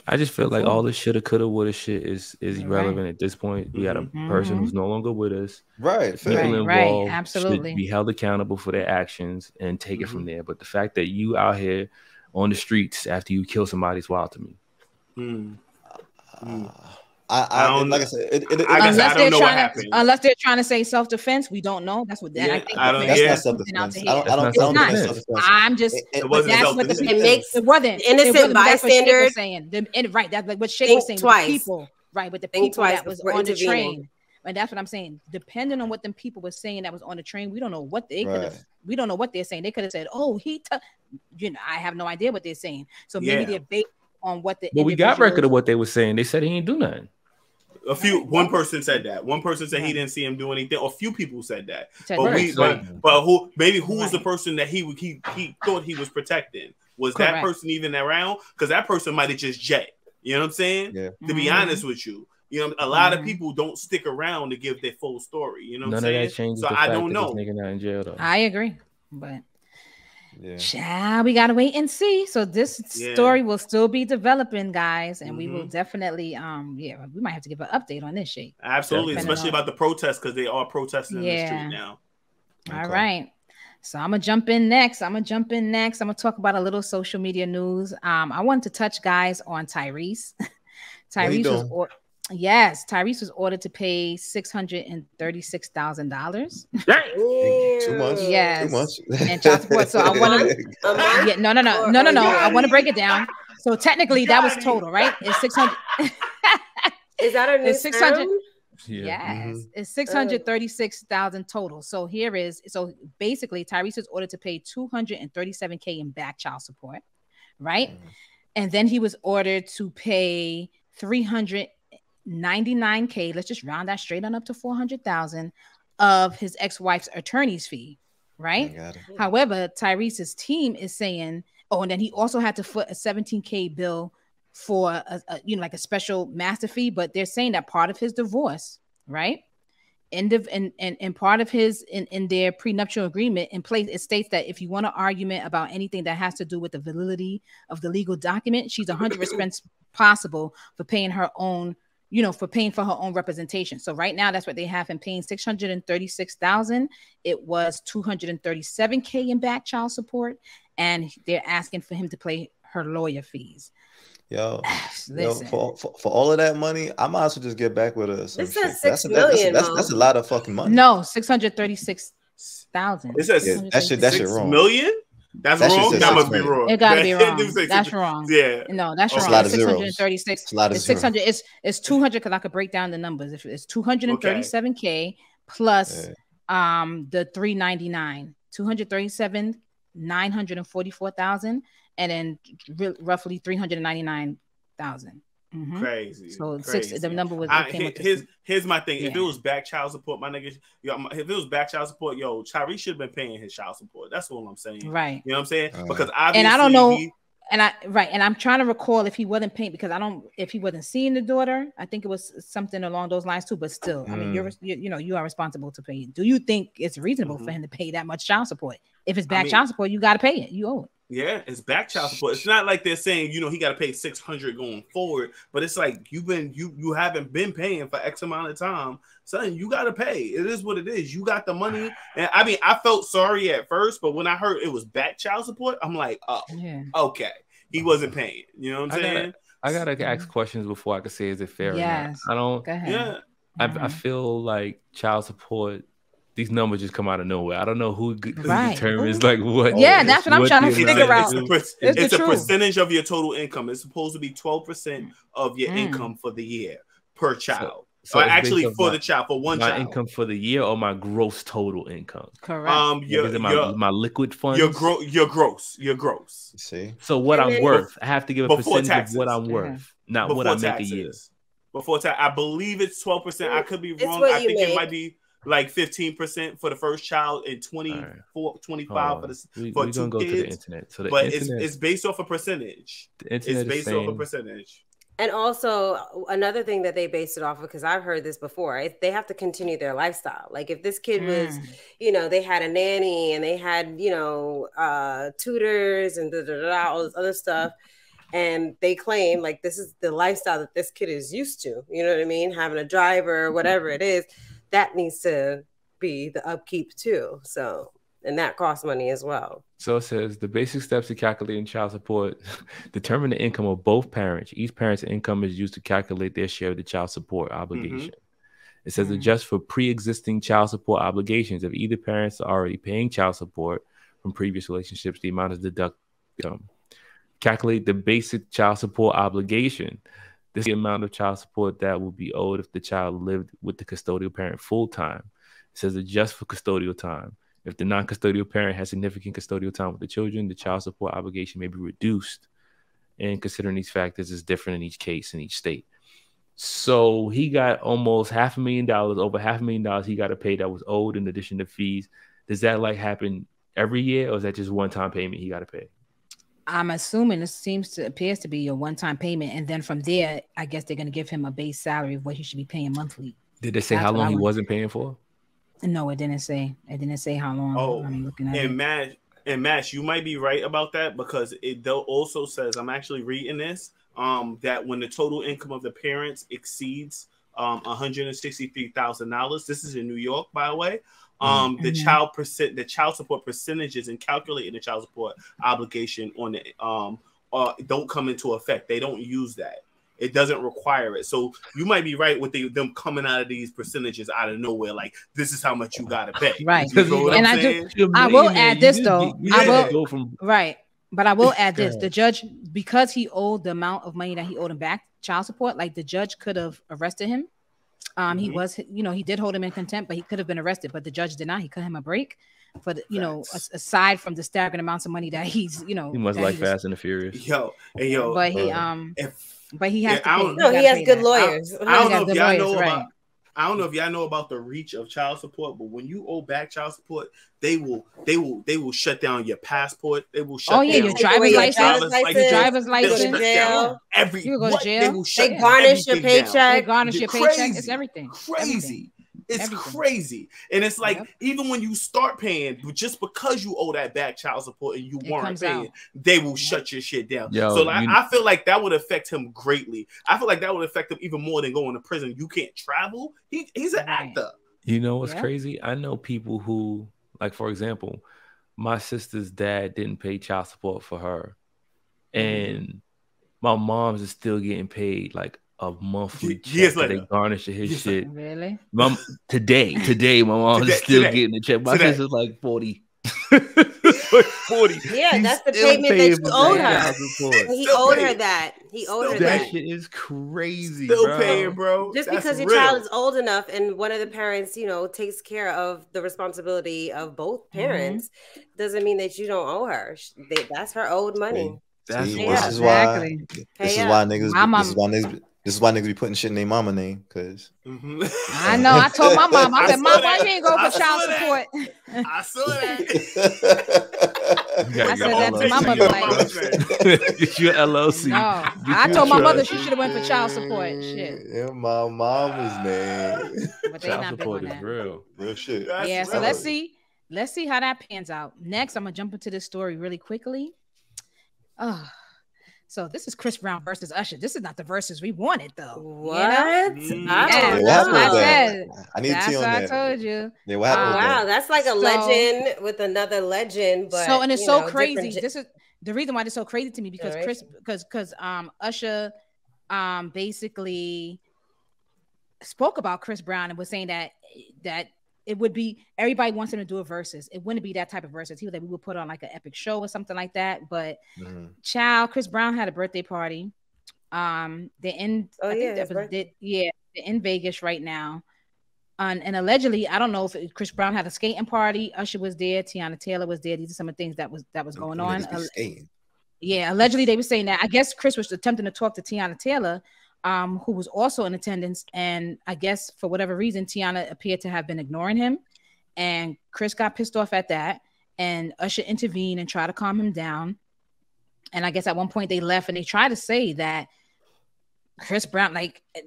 I just feel like all the shoulda, coulda, woulda shit is irrelevant at this point. We got a person who's no longer with us. Right. People involved absolutely should be held accountable for their actions and take it from there. But the fact that you out here on the streets after you kill somebody is wild to me. I don't like I said. Unless they're trying to say self-defense, we don't know. That's what I think. That's not self-defense. I don't think that's self-defense. I'm just. It wasn't. It wasn't innocent bystander saying. Right. That's like what Shay was saying. Twice. With the people, right? With the people that was on the train. And that's what I'm saying. Depending on what them people were saying that was on the train, we don't know what they could have. We don't know what they're saying. They could have said, "Oh, I have no idea what they're saying." So maybe they're based on what the. Well, we got record of what they were saying. They said he ain't do nothing. One person said that. One person said he didn't see him do anything. Or a few people said that. But who was the person that he thought he was protecting? Was that person even around? Because that person might have just jet. You know what I'm saying? Yeah. To be honest with you. You know, a lot of people don't stick around to give their full story. You know what I'm saying? None of that changes. So the I fact don't that know. This nigga not in jail though. I agree, but we gotta wait and see. So this story will still be developing, guys, and we will definitely, we might have to give an update on this shit. Absolutely, especially about the protests because they are protesting in the street now. All right. So I'm gonna jump in next. I'm gonna talk about a little social media news. I wanted to touch guys on Tyrese. Tyrese was ordered to pay $636,000. Too much. Yes. Too much. And child support. So I want to. No. I want to break it down. So technically, that was total, right? It's 600. Is that a new 600? Yes, it's 636,000 total. So basically, Tyrese was ordered to pay $237K in back child support, right? And then he was ordered to pay $399K. Let's just round that straight on up to $400,000 of his ex-wife's attorney's fee, right? However, Tyrese's team is saying, and then he also had to foot a $17K bill for a special master fee, but they're saying that part of his divorce, right? And part of his in their prenuptial agreement in place, it states that if you want an argument about anything that has to do with the validity of the legal document, she's 100% possible for paying her own, for paying for her own representation. So right now, that's what they have him paying $636,000. It was $237K in back child support, and they're asking for him to pay her lawyer fees. For all of that money, I might as well just get back with us. This says $6 million. That's a lot of fucking money. No, $636,000. It says that shit wrong. $6 million? That's wrong. That must be wrong. It gotta be wrong. That's wrong. Yeah. No, that's wrong. It's 636. It's 600. It's 200 because I could break down the numbers. If it's 237K plus the 399, 237, 944,000, and then roughly 399,000. Crazy. So crazy. The number was. Here's my thing. If it was back child support, my niggas, if it was back child support, Tyrese should have been paying his child support. That's all I'm saying. Right. You know what I'm saying? Because obviously, and I don't know. And I'm trying to recall if he wasn't paying because if he wasn't seeing the daughter, I think it was something along those lines too. But still, I mean, you are responsible to pay. Do you think it's reasonable for him to pay that much child support? If it's back child support, you got to pay it. You owe it. Yeah, it's back child support. It's not like they're saying he got to pay $600 going forward, but it's like you haven't been paying for X amount of time, son. You got to pay. It is what it is. You got the money, and I mean, I felt sorry at first, but when I heard it was back child support, I'm like, okay, he wasn't paying. You know what I'm saying? I gotta ask questions before I can say is it fair or not. I don't. Go ahead. Yeah, I feel like child support. These numbers just come out of nowhere. I don't know who determines like what. Yeah, that's what I'm trying to figure out. It's a percentage of your total income. It's supposed to be 12% of your income for the year per child. So actually, for the child, for one child. My income for the year or my gross total income? Correct. My liquid funds. Your gross. See. So what I'm worth, I have to give a percentage of what I'm worth, not what I make a year. Before tax, I believe it's 12%. I could be wrong. I think it might be like 15% for the first child and 25 for two kids. Go to the internet. So it's based off a percentage. It's based off a percentage. And also another thing that they based it off of, because I've heard this before, they have to continue their lifestyle. Like if this kid was, they had a nanny and they had, tutors and all this other stuff. And they claim like this is the lifestyle that this kid is used to. You know what I mean? Having a driver, whatever it is, that needs to be the upkeep too. So, and that costs money as well. So it says the basic steps to calculating child support: determine the income of both parents. Each parent's income is used to calculate their share of the child support obligation. It says adjust for pre-existing child support obligations. If either parents are already paying child support from previous relationships, the amount is deducted. Calculate the basic child support obligation. This is the amount of child support that will be owed if the child lived with the custodial parent full time. It says adjust for custodial time. If the non-custodial parent has significant custodial time with the children, the child support obligation may be reduced. And considering these factors is different in each case in each state. So he got almost $500,000, over $500,000 he got to pay that was owed in addition to fees. Does that like happen every year, or is that just one-time payment he got to pay? I'm assuming it appears to be a one-time payment, and then from there, I guess they're going to give him a base salary of what he should be paying monthly. Did they say how long he wasn't paying for? No, it didn't say. It didn't say how long. Oh, I'm looking at and Mash, you might be right about that, because it also says, I'm actually reading this, that when the total income of the parents exceeds $163,000, this is in New York, by the way. The child support percentages and calculating the child support obligation on the don't come into effect. They don't use that. It doesn't require it. So you might be right with them coming out of these percentages out of nowhere. Like, this is how much you got to pay. Right. And I will add this though. But I will add this. The judge, because he owed the amount of money that he owed him back, child support, like the judge could have arrested him. He was, he did hold him in contempt, but he could have been arrested, but the judge did not. He cut him a break for the, aside from the staggering amounts of money that he's, he must like Fast and the Furious. But he has to pay. No, he has good lawyers. I don't know if y'all know about the reach of child support, but when you owe back child support, they will shut down your passport. They will shut down your driver's license. Your driver's license. Jail. You go to jail. They garnish your paycheck. They garnish your paycheck. It's everything. Crazy. It's crazy. And it's like, even when you start paying, just because you owe that back child support and you weren't paying, they will shut your shit down. I feel like that would affect him greatly. I feel like that would affect him even more than going to prison. You can't travel. He's an actor. You know what's crazy? I know people who, like, for example, my sister's dad didn't pay child support for her. And my mom's is still getting paid like a monthly check. They garnish his shit. Really? Today, my mom is still getting the check. My sister's like 40. 40. Yeah, that's the payment that you owed her. He owed her that. That shit is crazy. Still paying, bro. Just because your child is old enough and one of the parents, takes care of the responsibility of both parents, doesn't mean that you don't owe her. That's her owed money. This is why niggas be putting shit in their mama name, cause I know. I told my mom, I said, "Mom, why you ain't go for child support?" I saw that. I said that to my mother. Like, your LLC. No, I told my mother she should have went for child support. Shit. Yeah, my mama's name. But they not big on that. Real shit. Yeah. So let's see how that pans out. Next, I'm gonna jump into this story really quickly. So this is Chris Brown versus Usher. This is not the verses we wanted, though. What? I need to see on that. I told you. Yeah, what happened? Wow, that's like a legend with another legend. But and it's so crazy. This is the reason why it's so crazy to me, because Usher basically spoke about Chris Brown and was saying that it would be, everybody wants him to do a versus. It wouldn't be that type of versus. He was like, we would put on like an epic show or something like that. But Chris Brown had a birthday party. They're in Vegas right now. And allegedly, I don't know if Chris Brown had a skating party. Usher was there. Tiana Taylor was there. These are some of the things that was going on. Allegedly they were saying that. I guess Chris was attempting to talk to Tiana Taylor, who was also in attendance, and I guess for whatever reason, Tiana appeared to have been ignoring him, and Chris got pissed off at that, and Usher intervened and tried to calm him down. And I guess at one point they left, and they tried to say that Chris Brown,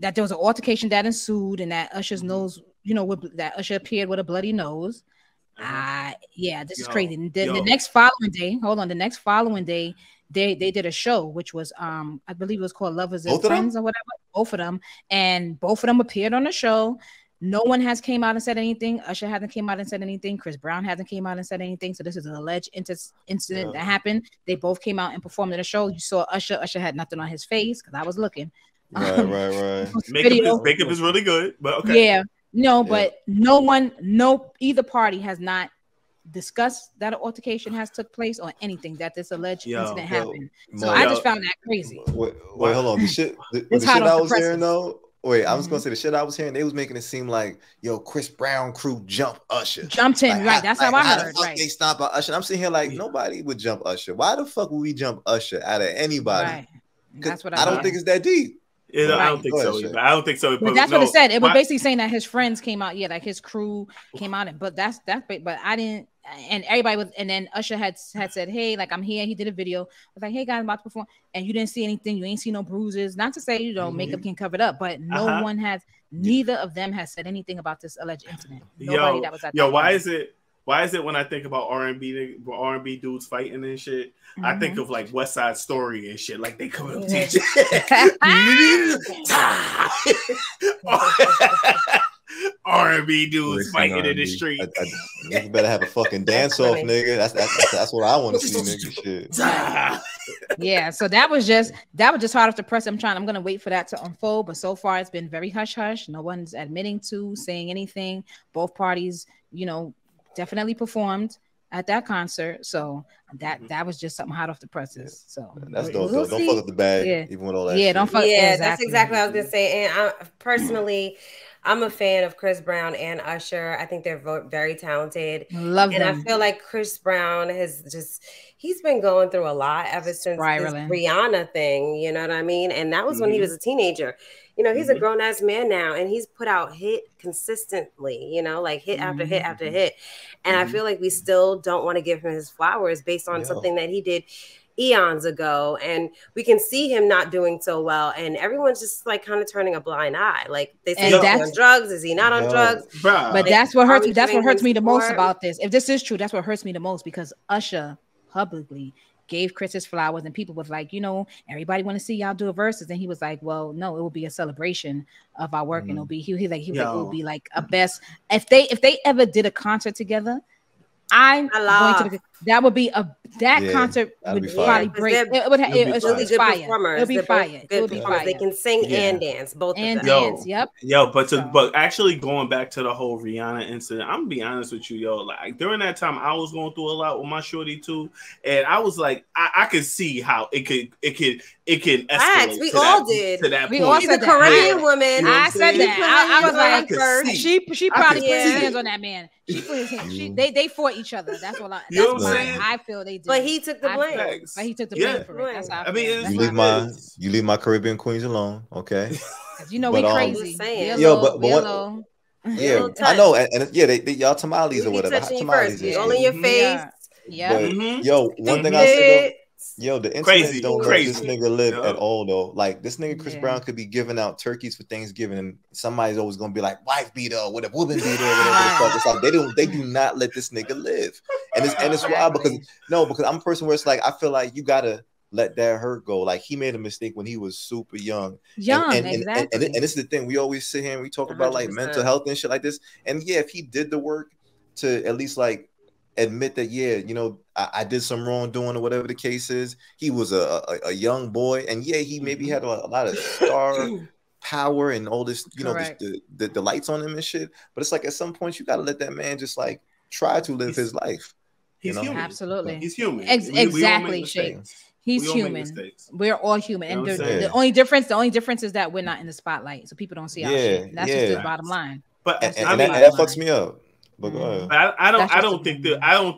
that there was an altercation that ensued, and that Usher's nose, that Usher appeared with a bloody nose. This is crazy. The next following day, they did a show, which was I believe it was called Lovers and Friends or whatever. Both of them, and both of them appeared on the show. No one has came out and said anything. Usher hasn't came out and said anything. Chris Brown hasn't came out and said anything. So this is an alleged incident that happened. They both came out and performed in the show. You saw Usher. Usher had nothing on his face because I was looking. Right. Makeup is really good, but okay. Yeah, but either party has not discussed that an altercation has took place or anything that this alleged incident happened. So I just found that crazy. Wait, hold on. The shit I was hearing though. Wait, I was gonna say the shit I was hearing. They was making it seem like Chris Brown crew jumped Usher. Jumped him, right? That's how I heard. Right? They stopped by Usher. I'm sitting here like nobody would jump Usher. Why the fuck would we jump Usher out of anybody? Right. That's what I don't think it's that deep. Yeah, I don't think so. I don't think so. But that's what it said. It was basically saying that his friends came out. Yeah, like his crew came out. But that's. But I didn't. And everybody was. And then Usher had said, "Hey, like I'm here." He did a video. I was like, "Hey guys, I'm about to perform." And you didn't see anything. You ain't see no bruises. Not to say makeup can cover it up, but no one has. Neither of them has said anything about this alleged incident. Nobody that was at that why is it? Why is it when I think about R&B dudes fighting and shit, I think of like West Side Story and shit, like they come up teaching R&B dudes fighting in the street. You better have a fucking dance off, nigga. That's what I want to see, nigga. Shit. Yeah, so that was just hard off the press. I'm gonna wait for that to unfold, but so far it's been very hush hush. No one's admitting to saying anything. Both parties, definitely performed at that concert, so that was just something hot off the presses. So that's dope. Don't fuck up the bag, even with all that. Yeah, don't fuck. Yeah, exactly. That's exactly what I was gonna say. And I'm a fan of Chris Brown and Usher. I think they're very talented. Love them. And I feel like Chris Brown he's been going through a lot ever since this Rihanna thing. You know what I mean? And that was when he was a teenager. He's a grown ass man now, and he's put out hit consistently, like hit after hit after hit. And I feel like we still don't want to give him his flowers based on something that he did eons ago. And we can see him not doing so well. And everyone's just like kind of turning a blind eye. Like they say, is he on drugs? Is he not on drugs? But that's what hurts me. That's what hurts me the most about this. If this is true, that's what hurts me the most, because Usher publicly gave Chris his flowers, and people was like, everybody want to see y'all do a verses, and he was like, well, no, it will be a celebration of our work, and it'll be it will be like a best. If they ever did a concert together, that would be concert would probably break. It would it's really good fire. Performers. It'll be fire. It'll be fire. They can sing and dance, both and of them. Dance. Yep. But actually going back to the whole Rihanna incident, I'm gonna be honest with you, like during that time I was going through a lot with my shorty too, and I was like, I could see how it can escalate. We all did. To that we point. all said the Korean woman. I said that. I was like, first. She probably put his hands on that man. She put his hands. They fought each other. That's what I feel they did. But he took the blame. But he took the blame for it. That's how I feel. You leave my Caribbean queens alone, okay? We crazy. I know, and they y'all tamales or whatever. Tamales all in your face. Yeah. But one thing I say though, the internet don't let this nigga live at all though. Like this nigga Chris Brown could be giving out turkeys for Thanksgiving, and somebody's always gonna be like wife beater or whatever, woman beater, or whatever the fuck. It's like they do not let this nigga live, and it's wild because I'm a person where it's like I feel like you gotta let that hurt go. Like he made a mistake when he was super young. Exactly. And this is the thing, we always sit here and we talk about 100%. Like mental health and shit like this. And if he did the work to at least like admit that, I did some wrongdoing or whatever the case is. He was a young boy, and he maybe had a lot of star power and all this, the lights on him and shit. But it's like at some point you got to let that man just like try to live his life. He's human. Absolutely. He's human. Exactly, Shake. He's human. We're all human, and the only difference is that we're not in the spotlight, so people don't see our shit. That's just the bottom line. But that fucks me up. But go ahead. I don't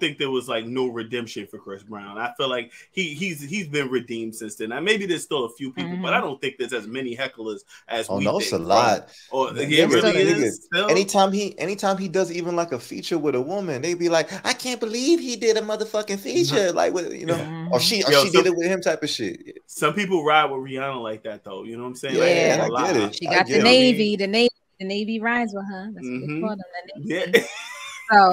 think there was like no redemption for Chris Brown. I feel like he's been redeemed since then. Now, maybe there's still a few people, but I don't think there's as many hecklers as we think. It's a lot. It really is. Anytime he does even like a feature with a woman, they be like, I can't believe he did a motherfucking feature, like with or she did it with him type of shit. Some people ride with Rihanna like that though. You know what I'm saying? Yeah, I get it. She got the Navy. The Navy rides with her. That's what they call them. Yeah. So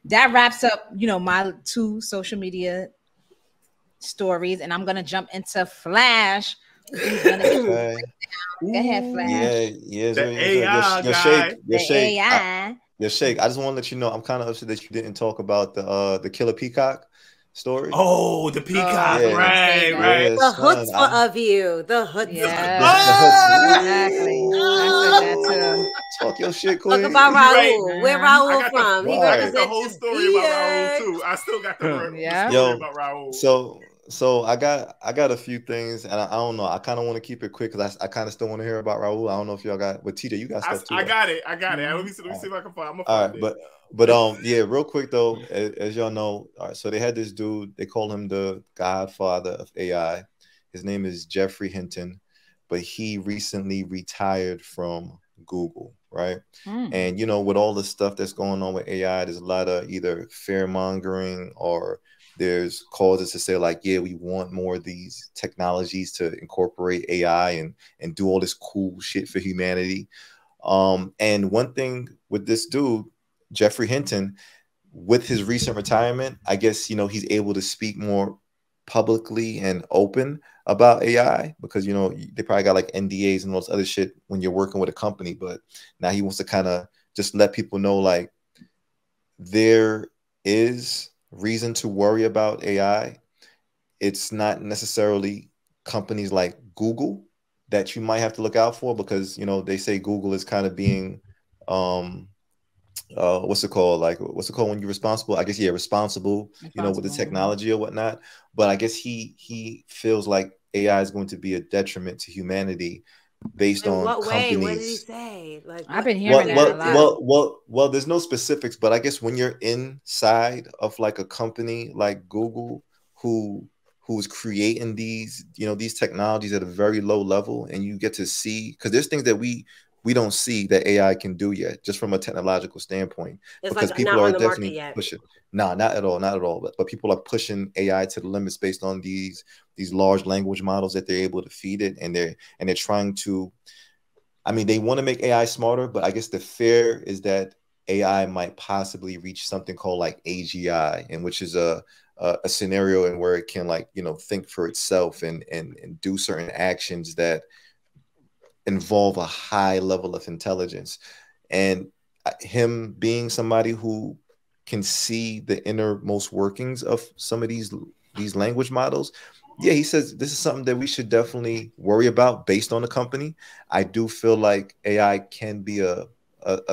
that wraps up, my 2 social media stories, and I'm gonna jump into Flash. Who's gonna okay. Go ahead, Flash. Yeah. The AI guy. Your shake. AI. Your shake. I just want to let you know I'm kind of upset that you didn't talk about the Killer Peacock story. Oh, the peacock, right. The chutzpah of you. The chutzpah. Exactly. I said that too. Talk your shit, Queen. Talk about Raul. Right. Where Raul from? He represents the whole story about Raul too. I still got the story about Raul. So I got a few things, and I don't know. I kind of want to keep it quick because I kind of still want to hear about Raul. I don't know if y'all got, but TJ, you got stuff too. I got it. Let me see if I can find. I'm gonna find it. But yeah, real quick though, as y'all know, all right. So they had this dude. They call him the Godfather of AI. His name is Jeffrey Hinton, but he recently retired from Google, right? And you know, with all the stuff that's going on with AI, there's a lot of either fear mongering or there's causes to say like, yeah, we want more of these technologies to incorporate AI and do all this cool shit for humanity. And one thing with this dude, Jeffrey Hinton, with his recent retirement, I guess, you know, he's able to speak more publicly and open about AI because, you know, they probably got like NDAs and all this other shit when you're working with a company. But now he wants to kind of just let people know like there is reason to worry about AI. It's not necessarily companies like Google that you might have to look out for because, you know, they say Google is kind of being what's it called when you're responsible? I guess responsible, you know, with the technology or whatnot. But I guess he feels like AI is going to be a detriment to humanity based on what companies. Way? What did he say? Like I've been hearing that a lot. Well, there's no specifics, but I guess when you're inside of like a company like Google who's creating these, you know, these technologies at a very low level, and you get to see because there's things that we don't see that AI can do yet, just from a technological standpoint. It's because like people are definitely pushing. No, not at all. But people are pushing AI to the limits based on these large language models that they're able to feed it, and they're trying to. I mean, they want to make AI smarter, but I guess the fear is that AI might possibly reach something called like AGI, and which is a scenario in where it can, like, you know, think for itself and do certain actions that involve a high level of intelligence. And him being somebody who can see the innermost workings of some of these language models, yeah, he says this is something that we should definitely worry about based on the company. I do feel like AI can be a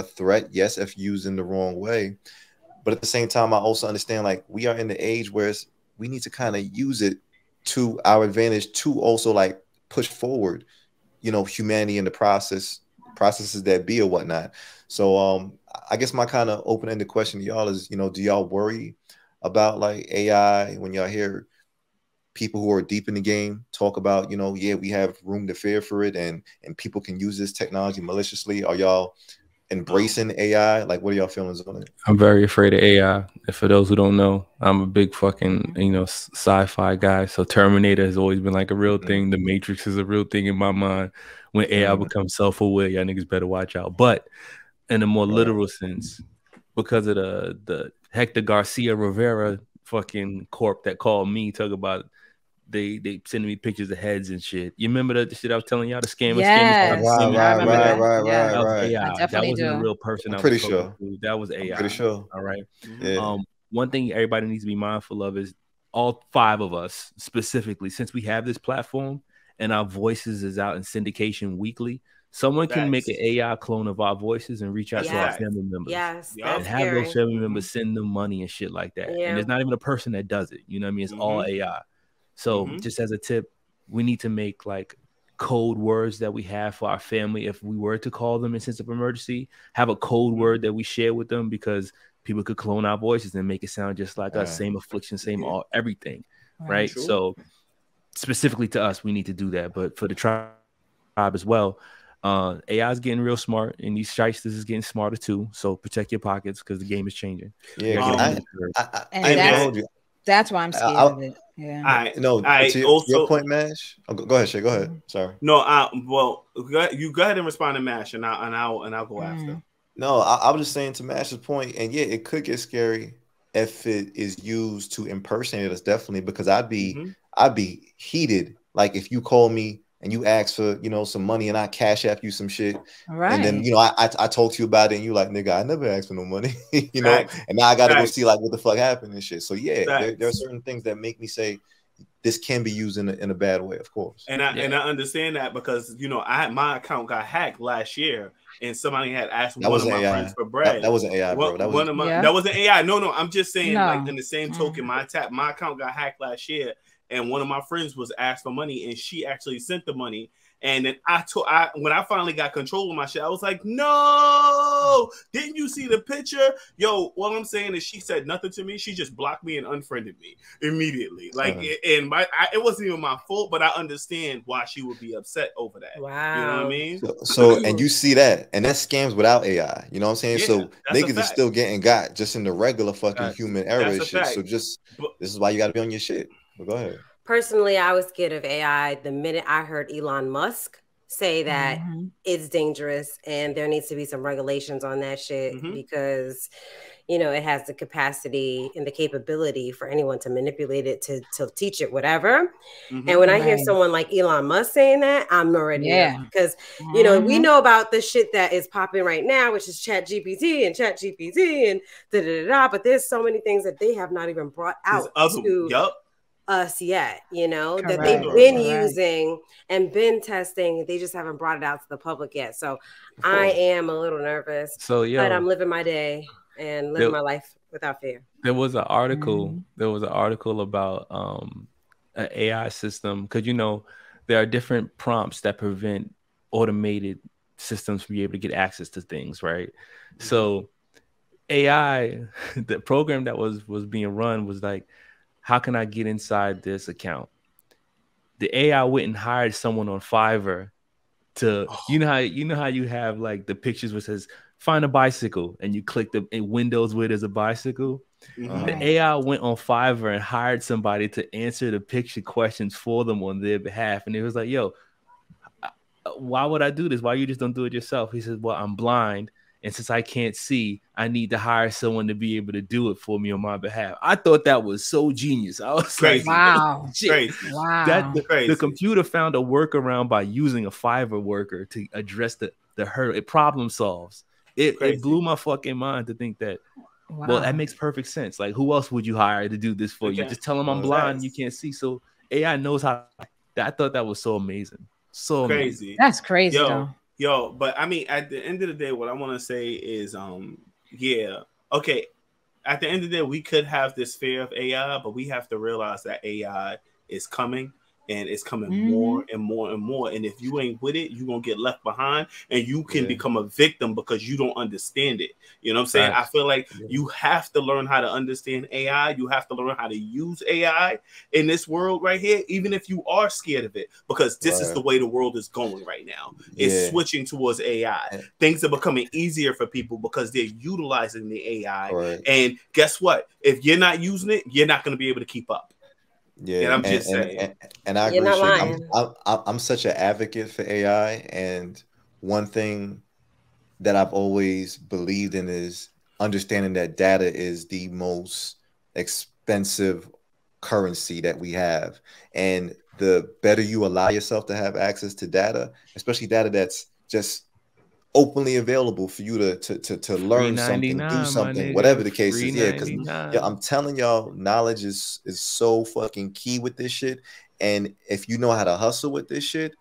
threat, yes, if used in the wrong way. But at the same time, I also understand like we are in the age where we need to kind of use it to our advantage to also like push forward, you know, humanity in the processes that be or whatnot. So I guess my kind of open-ended question to y'all is, you know, do y'all worry about like AI when y'all hear people who are deep in the game talk about, you know, yeah, we have room to fear for it and people can use this technology maliciously? Are y'all embracing AI? Like, what are y'all feelings on it? I'm very afraid of AI. And for those who don't know, I'm a big fucking, you know, sci-fi guy. So Terminator has always been like a real thing. The Matrix is a real thing in my mind. When AI becomes self-aware, y'all niggas better watch out. But in a more literal sense, because of the Hector Garcia Rivera fucking corp that called me, talk about they sending me pictures of heads and shit. You remember the shit I was telling y'all, the scam? Right. AI. That wasn't a real person. I'm pretty sure that was AI. Pretty sure. All right. Yeah. One thing everybody needs to be mindful of is all five of us specifically, since we have this platform and our voices is out in syndication weekly, someone can make an AI clone of our voices and reach out to our family members. Yes. And have those family members send them money and shit like that. Yeah. And there's not even a person that does it. You know what I mean? It's all AI. So just as a tip, we need to make like code words that we have for our family. If we were to call them in sense of emergency, have a code word that we share with them, because people could clone our voices and make it sound just like us. Same affliction, same everything. Right. True. So specifically to us, we need to do that. But for the tribe as well, AI is getting real smart, and these shysters is getting smarter too. So protect your pockets because the game is changing. Yeah, that's why I'm scared of it. Yeah. Your point, Mash. Oh, go ahead, Shay. Go ahead. Sorry. No, well, you go ahead and respond to Mash, and I'll go after. No, I was just saying to Mash's point, and yeah, it could get scary if it is used to impersonate us, definitely, because I'd be I'd be heated. Like if you call me and you ask for, you know, some money and I cash app you some shit. Right. And then, you know, I talk to you about it and you like, nigga, I never asked for no money, you know, and now I got to go see like what the fuck happened and shit. So yeah, there are certain things that make me say this can be used in a bad way, of course. And I understand that because, you know, my account got hacked last year and somebody had asked one of my friends for bread. That wasn't AI, bro. That wasn't AI. No, I'm just saying, like in the same token, my account got hacked last year. And one of my friends was asked for money, and she actually sent the money. And then when I finally got control of my shit, I was like, "No, didn't you see the picture?" Yo, what I'm saying is, she said nothing to me. She just blocked me and unfriended me immediately. Like, it wasn't even my fault, but I understand why she would be upset over that. Wow, you know what I mean? So and you see that, and that's scams without AI. You know what I'm saying? Yeah, so niggas are still getting got just in the regular fucking human error shit. So this is why you got to be on your shit. But go ahead. Personally, I was scared of AI the minute I heard Elon Musk say that it's dangerous and there needs to be some regulations on that shit because, you know, it has the capacity and the capability for anyone to manipulate it to teach it whatever. And when I hear someone like Elon Musk saying that, I'm already because, you know, we know about the shit that is popping right now, which is ChatGPT and da-da-da-da, but there's so many things that they have not even brought out to us yet, you know, that they've been using and been testing. They just haven't brought it out to the public yet. So I am a little nervous, but I'm living my day and living my life without fear. There was an article. There was an article about an AI system because, you know, there are different prompts that prevent automated systems from being able to get access to things, right? So AI, the program that was being run was like, how can I get inside this account? The AI went and hired someone on Fiverr to, you know how you have like the pictures where it says find a bicycle and you click the windows where there's a bicycle. The AI went on Fiverr and hired somebody to answer the picture questions for them on their behalf. And it was like, yo, why would I do this? Why you just don't do it yourself? He says, well, I'm blind. And since I can't see, I need to hire someone to be able to do it for me on my behalf. I thought that was so genius. I was crazy. Like, wow. Crazy. Wow. The computer found a workaround by using a Fiverr worker to address the hurdle. It problem solves. It blew my fucking mind to think that, well, that makes perfect sense. Like, who else would you hire to do this for you? Just tell them I'm blind and you can't see. So AI knows how. I thought that was so amazing. So crazy. Amazing. That's crazy, though. Yo, but I mean, at the end of the day, what I want to say is, okay. At the end of the day, we could have this fear of AI, but we have to realize that AI is coming. And it's coming more and more and more. And if you ain't with it, you're going to get left behind and you can become a victim because you don't understand it. You know what I'm saying? I feel like you have to learn how to understand AI. You have to learn how to use AI in this world right here, even if you are scared of it, because this is the way the world is going right now. It's switching towards AI. Things are becoming easier for people because they're utilizing the AI. And guess what? If you're not using it, you're not going to be able to keep up. Yeah, and I'm just saying. And I agree. I'm such an advocate for AI, and one thing that I've always believed in is understanding that data is the most expensive currency that we have, and the better you allow yourself to have access to data, especially data that's just openly available for you to learn something, do something, whatever the case is. Yeah, because I'm telling y'all, knowledge is so fucking key with this shit. And if you know how to hustle with this shit,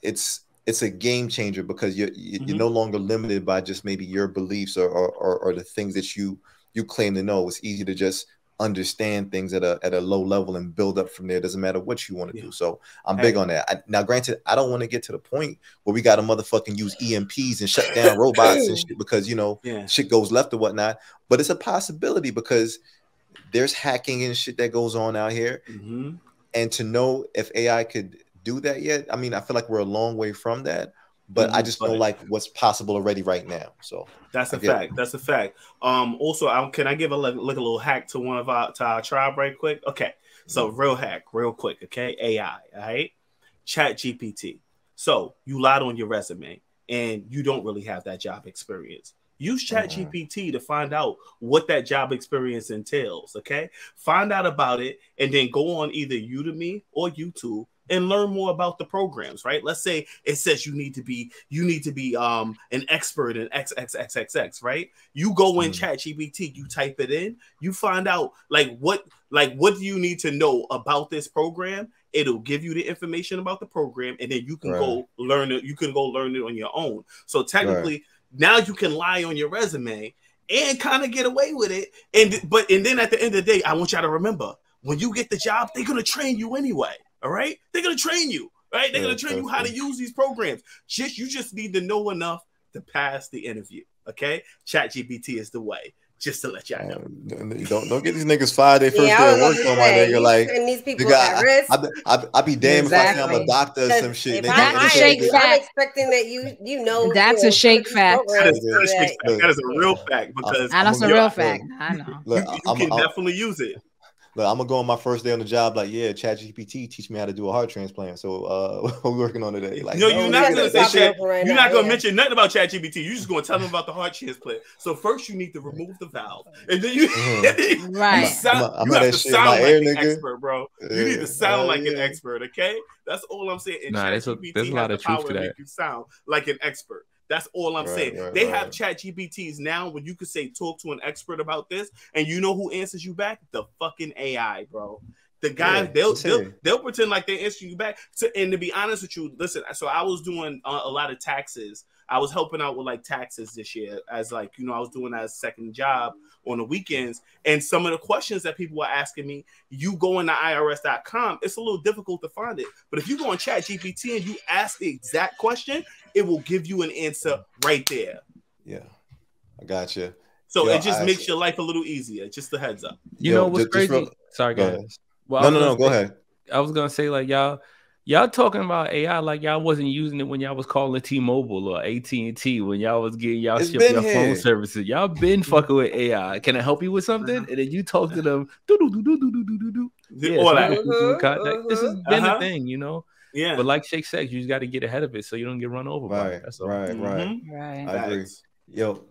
it's a game changer because you're no longer limited by just maybe your beliefs or the things that you claim to know. It's easy to just understand things at a low level and build up from there. Doesn't matter what you want to do. So I'm big on that. Now, granted, I don't want to get to the point where we got to motherfucking use EMPs and shut down robots and shit because, you know, shit goes left or whatnot. But it's a possibility because there's hacking and shit that goes on out here. And to know if AI could do that yet, I mean, I feel like we're a long way from that. But I just know like what's possible already right now. So that's a fact. That's a fact. Also, can I give a little hack to our tribe right quick? Okay, so real hack, real quick. Okay, AI. All right, ChatGPT. So you lied on your resume and you don't really have that job experience. Use ChatGPT to find out what that job experience entails, okay? Find out about it and then go on either Udemy or YouTube and learn more about the programs, right? Let's say it says you need to be an expert in XXXXX, right? You go in ChatGPT, you type it in, you find out what do you need to know about this program? It'll give you the information about the program, and then you can go learn it. You can go learn it on your own. So technically, now you can lie on your resume and kind of get away with it. And then at the end of the day, I want y'all to remember, when you get the job, they're gonna train you anyway. All right, they're gonna train you. Right, they're gonna train you how to use these programs. You just need to know enough to pass the interview. Okay, ChatGPT is the way. Just to let y'all know. Don't get these niggas fired their first day of work on my nigga. Like, these people at risk. I'd be damned if I say I'm a doctor or some shit. That's a shake fact. I'm expecting that you know. That's a shake fact. That is a real fact because that's a real fact. I know. You can definitely use it. Look, I'm gonna go on my first day on the job. Like, yeah, ChatGPT teach me how to do a heart transplant. So, what we working on today? Like, you're not gonna say shit. You're not gonna mention nothing about ChatGPT. You're just gonna tell them about the heart transplant. So first, you need to remove the valve, and then you right. You have to sound like an expert, bro. You need to sound like an expert. Okay, that's all I'm saying. And ChatGPT there's a lot of truth to that. Make you sound like an expert. That's all I'm saying. They have ChatGPTs now where you could say, talk to an expert about this, and you know who answers you back? The fucking AI, bro. The guys, they'll pretend like they answer you back. And to be honest with you, listen, so I was doing a lot of taxes. I was helping out with like taxes this year as I was doing that as a second job on the weekends. And some of the questions that people were asking me, you go into IRS.com, it's a little difficult to find it. But if you go on ChatGPT and you ask the exact question, it will give you an answer right there. Yeah, I got you. So it just makes your life a little easier. Just a heads up. You know what's crazy? Sorry, go ahead. Well, no, go ahead. I was gonna say, like, y'all talking about AI like y'all wasn't using it when y'all was calling T-Mobile or AT&T when y'all was getting y'all ship your phone services. Y'all been fucking with AI. Can I help you with something? And then you talk to them. All that. This has been a thing, you know. Yeah. But like Shake said, you just got to get ahead of it so you don't get run over. Right. That's all. Right. I agree. Yo,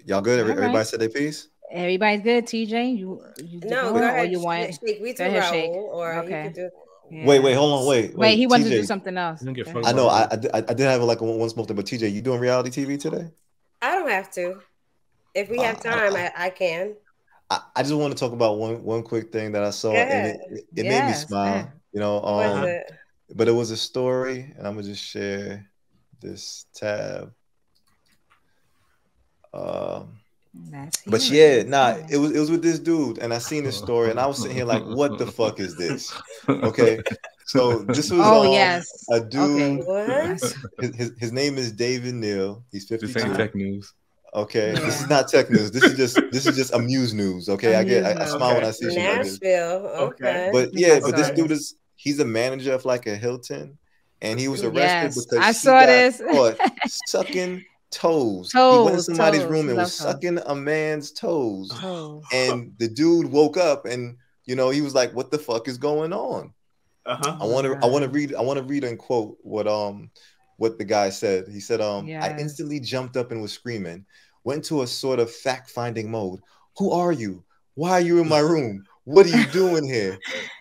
y'all good? Everybody said their piece? Everybody's good. TJ, you no, go ahead. You want we do Raul, or okay. You can do. Yeah. Wait, hold on, wait. He wanted TJ, to do something else. I know. I did have like one smoke thing, but TJ, you doing reality TV today? I don't have to. If we have time, I can. I just want to talk about one quick thing that I saw, and it made me smile. You know, but it was a story, and I'm gonna just share this tab. But yeah, it was with this dude, and I seen this story, and I was sitting here like, what the fuck is this? Okay, so this was a dude. Okay. His name is David Neal. He's 52. This ain't tech news. Okay, this is not tech news. This is just Amuse News. Okay, I smile when I see shit like this. Nashville. Okay, but this dude he's a manager of like a Hilton, and he was arrested because he got caught sucking toes. He went in somebody's room and was sucking a man's toes. And the dude woke up and he was like, what the fuck is going on? I want to read and quote what the guy said. He said, I instantly jumped up and was screaming, went to a sort of fact-finding mode. Who are you? Why are you in my room? What are you doing here?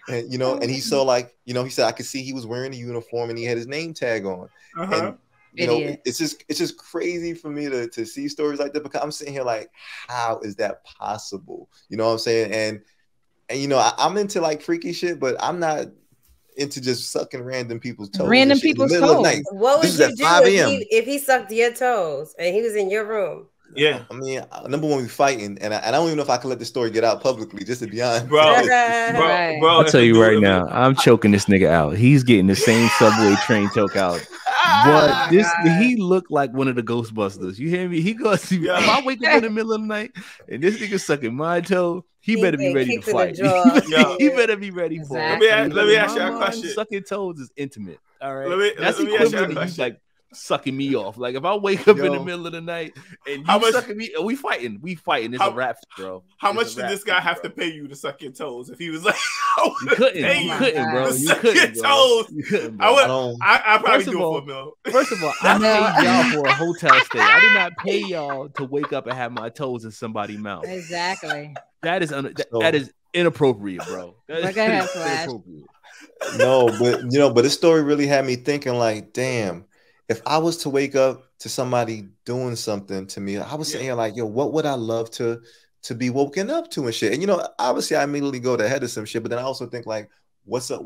And and he saw he said I could see he was wearing a uniform and he had his name tag on. And it's just crazy for me to see stories like that, because I'm sitting here like, how is that possible? You know what I'm saying? And I'm into like freaky shit, but I'm not into just sucking random people's toes. Random people's toes. What would you do if he sucked your toes and he was in your room? Yeah, I mean, number one, we fighting, and I don't even know if I can let the story get out publicly. Just to be honest, bro. I'll tell you right now, I'm choking this nigga out. He's getting the same subway train choke out. But he looked like one of the Ghostbusters. You hear me? He goes, if I wake up in the middle of the night and this nigga sucking my toe, he better be ready to fight. He better be ready for it. Let me ask you a question. Sucking toes is intimate. All right, that's equivalent to you like sucking me off. Like if I wake up in the middle of the night and you sucking me, we fighting. It's a rap, bro. How much did this guy have to pay you to suck your toes? If he was like, You couldn't, bro. You couldn't, bro. I probably do it for a meal. First of all, I paid y'all for a hotel stay. I did not pay y'all to wake up and have my toes in somebody's mouth. Exactly. That is inappropriate, bro. That is inappropriate. No, but this story really had me thinking, like, damn, if I was to wake up to somebody doing something to me, I was saying, like, yo, what would I love to be woken up to and shit? And obviously I immediately go to head of some shit, but then I also think, like, what's a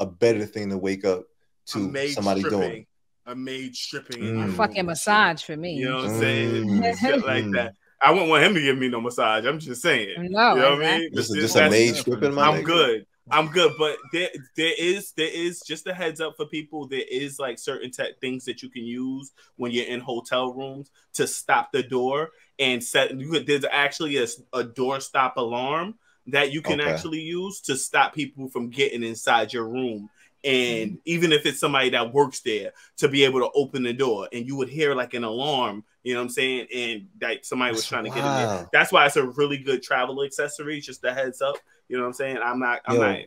better thing to wake up to somebody doing? A maid stripping. A fucking massage for me. You know what I'm saying? Shit like that. I wouldn't want him to give me no massage. I'm just saying. No, you know what I mean? This is just a maid stripping. I'm good, but there is just a heads up for people. There is like certain things that you can use when you're in hotel rooms to stop the door and there's actually a door stop alarm that you can actually use to stop people from getting inside your room. And even if it's somebody that works there, to be able to open the door, and you would hear like an alarm, you know what I'm saying? And that somebody was trying to get in there. That's why it's a really good travel accessory. Just a heads up. You know what I'm saying? I'm not gonna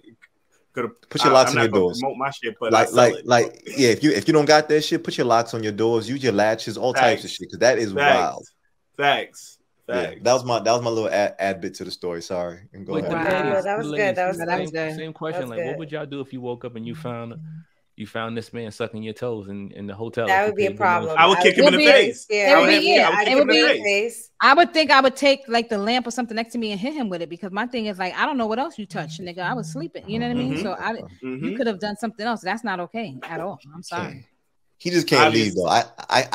put your locks on your doors. Promote my shit, but if you don't got that shit, put your locks on your doors, use your latches, all types of shit, because that is wild. Facts. Yeah, that was my little ad bit to the story. Sorry, and go ahead. That was good. That was good. Same question. Like, what would y'all do if you woke up and you found this man sucking your toes in the hotel? That would be a problem. I would kick him in the face. I would think I would take like the lamp or something next to me and hit him with it, because my thing is like, I don't know what else you touched, nigga. I was sleeping. You know what I mean? So you could have done something else. That's not okay at all. I'm sorry. He just can't leave though. I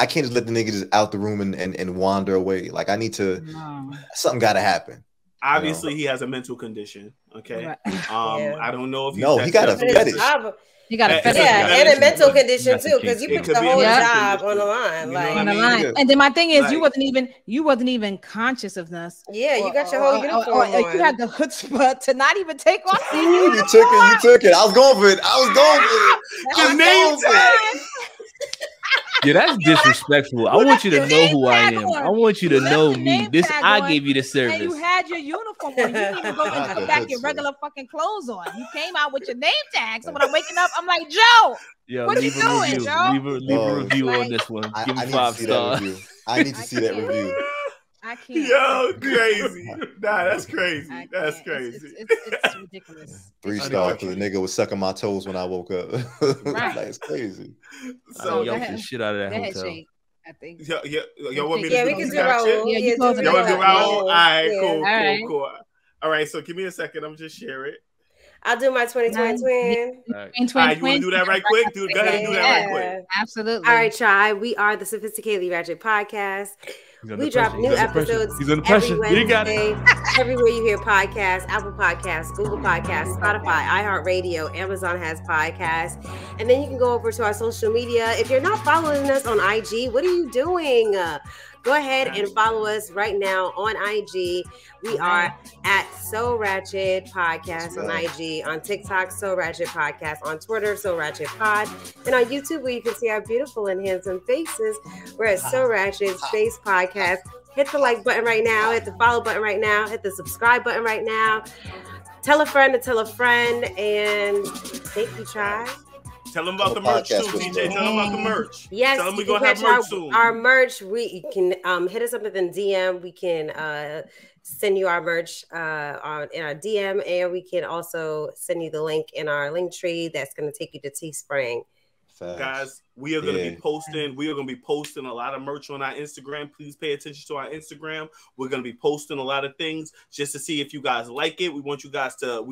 can't just let the nigga just out the room and wander away. Like, I need to. Something got to happen. Obviously, he has a mental condition. Okay. Right. I don't know if he got a fetish. You got a fetish. And a mental condition too, because you put the whole job on the line. On the line. And then my thing is, you wasn't even conscious of this. Yeah, you got your whole uniform on. You had the chutzpah to not even take off. You took it. I was going for it. The name tag. Yeah, that's disrespectful. I want you to know who I am. I want you to know me. I gave you the service. And you had your uniform on. You didn't even go and put back your regular fucking clothes on. You came out with your name tag. So when I'm waking up, I'm like, Joe, what you doing, Joe? Leave a review on this one. Give me 5 stars. I need to see that review. I can't. Yo, crazy. Nah, that's crazy. That's crazy. It's ridiculous. 3 stars because the nigga was sucking my toes when I woke up. Right. That's crazy. So y'all the shit out of that hotel. Shake, I think. Y'all want me to we can do Raul. Yeah, you want to do Raul? All right, cool. All right, so give me a second. I'm just share it. I'll do my 2020 twin. All right, you want to do that right quick? Go ahead and do that right quick. Absolutely. All right, tribe. We are the Sophisticatedly Ratchet Podcast. We drop new episodes every Wednesday, everywhere you hear podcasts, Apple Podcasts, Google Podcasts, Spotify, iHeartRadio, Amazon has podcasts. And then you can go over to our social media. If you're not following us on IG, what are you doing? Go ahead and follow us right now on IG. We are at So Ratchet Podcast on IG, on TikTok, So Ratchet Podcast, on Twitter, So Ratchet Pod, and on YouTube, where you can see our beautiful and handsome faces. We're at So Ratchet Space Podcast. Hit the like button right now. Hit the follow button right now. Hit the subscribe button right now. Tell a friend to tell a friend. And thank you, tribe. Tell them about the merch too, DJ. Tell them about the merch. Yes, tell them we're gonna have merch soon. Our merch, we can hit us up with a DM. We can send you our merch in our DM, and we can also send you the link in our link tree that's going to take you to Teespring. Guys, we are going to be posting. We are going to be posting a lot of merch on our Instagram. Please pay attention to our Instagram. We're going to be posting a lot of things just to see if you guys like it. We want you guys to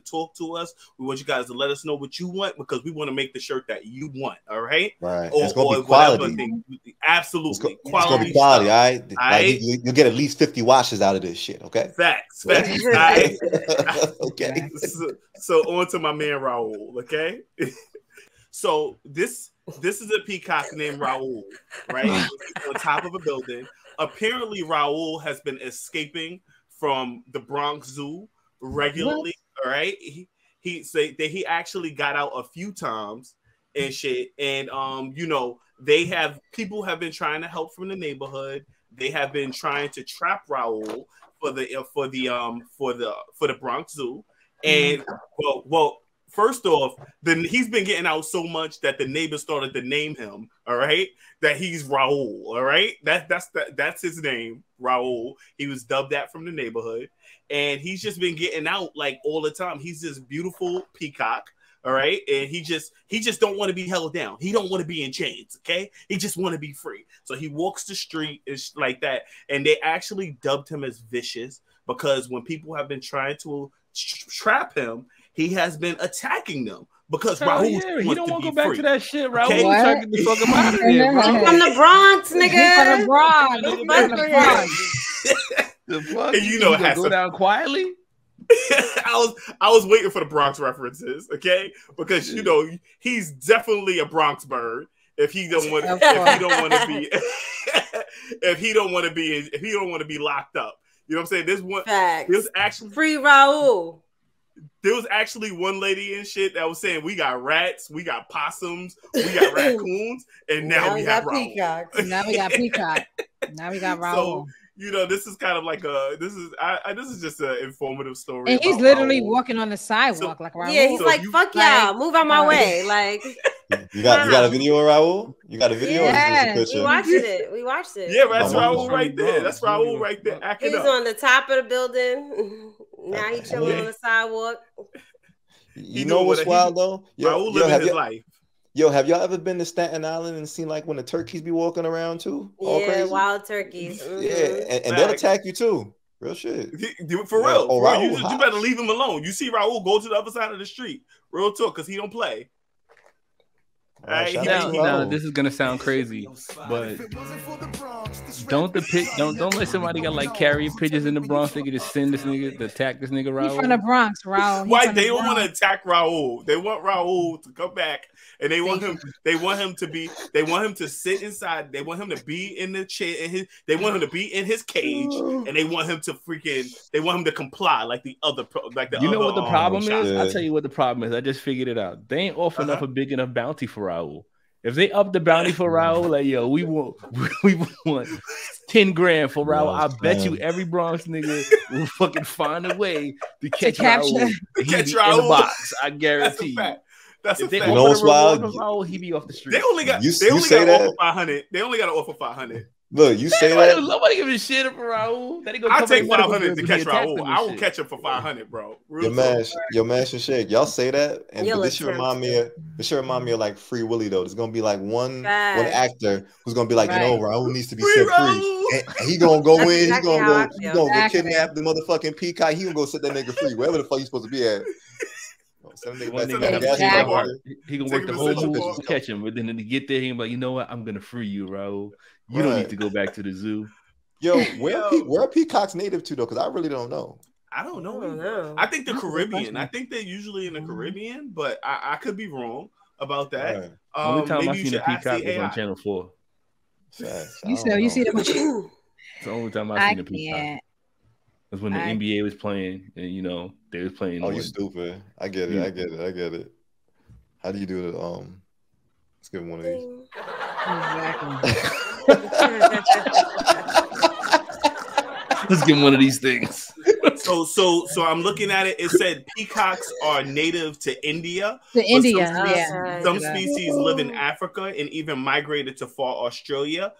talk to us. We want you guys to let us know what you want, because we want to make the shirt that you want. All right. Right. It's going to be quality. Absolutely. It's going to be quality. All right. Like, you'll get at least 50 washes out of this shit. Okay. Facts. All right? Okay. So on to my man Raul. Okay. So this is a peacock named Raul, right? On top of a building. Apparently, Raul has been escaping from the Bronx Zoo regularly. All right, he said that he actually got out a few times and shit. And people have been trying to help from the neighborhood. They have been trying to trap Raul for the Bronx Zoo. And well, first off, then he's been getting out so much that the neighbors started to name him. All right, that he's Raul. All right, that's his name, Raul. He was dubbed that from the neighborhood, and he's just been getting out like all the time. He's this beautiful peacock. All right, and he just don't want to be held down. He don't want to be in chains. Okay, he just want to be free. So he walks the street and like that. And they actually dubbed him as vicious because when people have been trying to trap him, he has been attacking them because Raul he don't want to go back to that shit. Raul trying to get the fuck him out of there, bro. From the Bronx, nigga. From the Bronx. The fuck? And you know, it has to go down quietly. I was waiting for the Bronx references, okay? Because you know he's definitely a Bronx bird. If he don't want to be locked up, you know what I'm saying? There's actually free Raul. There was actually one lady and shit that was saying we got rats, we got possums, we got raccoons, and now we have Raul. Now we got peacock. Now we got Raul. So, you know, this is kind of like this is just an informative story. And he's literally walking on the sidewalk like Raul. Yeah, he's like, fuck y'all, move out my way. Like, you got a video of Raul? You got a video? Yeah, we watched it. Yeah, that's Raul right there. That's Raul right there. He's on the top of the building. Now he's chilling on the sidewalk. You know what's wild though? Raul living his life. Yo, have y'all ever been to Staten Island and seen like when the turkeys be walking around too? All crazy? Wild turkeys. Mm-hmm. Yeah, and they'll attack you too. Real shit. For real. You better leave him alone. You see Raul go to the other side of the street. Real talk, because he don't play. Now, this is gonna sound crazy, but don't let somebody got like carrier pigeons in the Bronx. They can just send this nigga to attack this nigga Raul. He's from the Bronx, Raul. Why they don't want to attack Raul? They want Raul to come back, and they want him to sit inside. They want him to be in the chair. They want him to be in his cage, and they want him to comply like the other. You know what the problem is? I'll tell you what the problem is. I just figured it out. They ain't offering up a big enough bounty for Raul. If they up the bounty for Raul, like yo, we want 10 grand for Raul. I bet you every Bronx nigga will fucking find a way to catch Raul. He'll be in the box. I guarantee you. That's if a they fact. offer Raul, he be off the street. They only got to offer 500. They only got to offer 500. Look, you say that. Nobody give a shit for Raul. I'll take 500 to catch Raul. I will catch him for 500, bro. Your mash and shake. Y'all say that, and this should remind me of like Free Willy though. There's gonna be like one actor who's gonna be like, Raul needs to be set free, and he gonna go in. He gonna go kidnap the motherfucking peacock. He gonna go set that nigga free wherever the fuck he's supposed to be at. He gonna work the whole movie to catch him, but then to get there, he gonna be like, you know what? I'm gonna free you, Raul. You don't need to go back to the zoo. Yo, where are peacocks native to though? Because I really don't know. I don't know. I think the Caribbean. I think they're usually in the Caribbean, but I could be wrong about that. Right. Only time I've seen a peacock was on Channel 4. You see them? It's the only time I've seen a peacock. That's when the NBA was playing, and you know they was playing. Oh, you stupid! I get it. How do you do it? Let's give him one of these. Exactly. Let's give him one of these things. So I'm looking at it. It said peacocks are native to India. Some species live in Africa and even migrated to far Australia.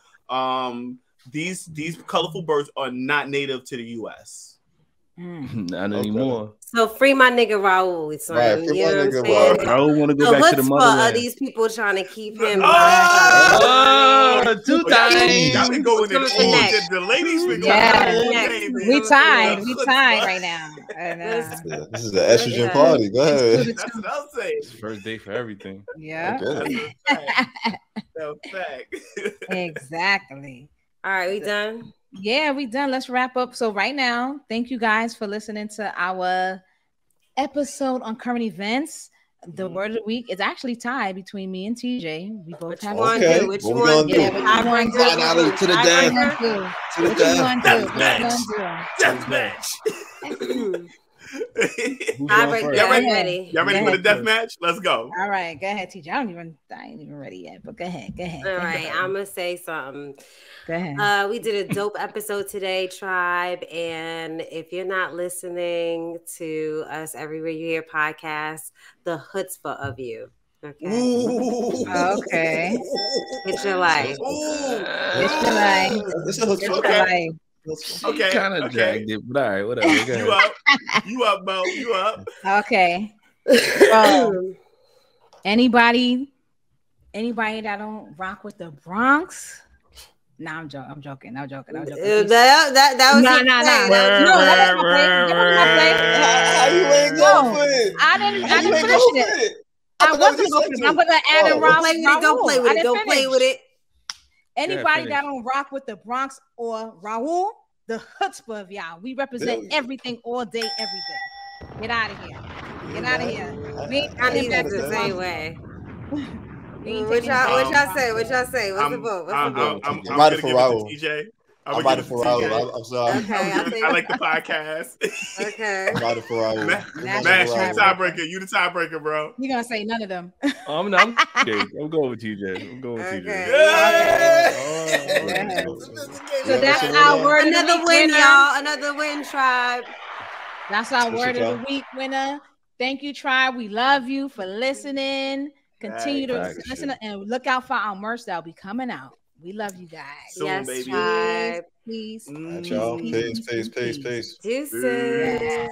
These colorful birds are not native to the U.S. Not anymore. So free my nigga Raul. It's like, right, you know what I'm saying? Raul want to go back to the motherland. Are these people trying to keep him? 2 times. Y'all been going in the ladies been going. We tied right now. This is the estrogen party. Go ahead. That's what I'm saying. It's first day for everything. Yeah. Fact. Exactly. All right, we done. Yeah, we done. Let's wrap up. So right now, thank you guys for listening to our episode on current events. The word of the week is actually tied between me and TJ. We both have one. Which one? To the death. Deathmatch. Y'all ready? Y'all ready for the death match? Let's go. All right, go ahead, TJ. I ain't even ready yet, but go ahead. All right, I'm gonna say something. Go ahead. We did a dope episode today, Tribe. And if you're not listening to us everywhere you hear podcasts, the chutzpah of you. Okay. Ooh. Okay. It's your life. It's your life. It's your life. Okay. Kind of dragged it, but all right, whatever. You up, Mo. You up. Okay. Anybody that don't rock with the Bronx? Nah, I'm joking. That was no. That was my play. How you ain't go for it? I didn't finish it. I wasn't going to. I'm going to add in Raul. Don't play with it. Don't play with it. Anybody that don't rock with the Bronx or Raul, the chutzpah of y'all. We represent everything all day, everything. Get out of here. Get out of here. I need it the same way. What y'all say? What's the vote? I'm riding for Raul. I'm riding for Raul. I'm sorry. Okay, I like the podcast. Okay. I'm riding for Raul. Mash, you the tiebreaker. You the tiebreaker, bro. You gonna say none of them? I'm going with TJ. I'm going with TJ. Yeah. So that's our word. Another win, y'all. Another win, Tribe. That's our word of the week winner. Thank you, Tribe. We love you for listening. Continue to listen and look out for our merch that'll be coming out. We love you guys. Soon, yes, baby. Tribe. Peace. Peace. Peace. Deuces.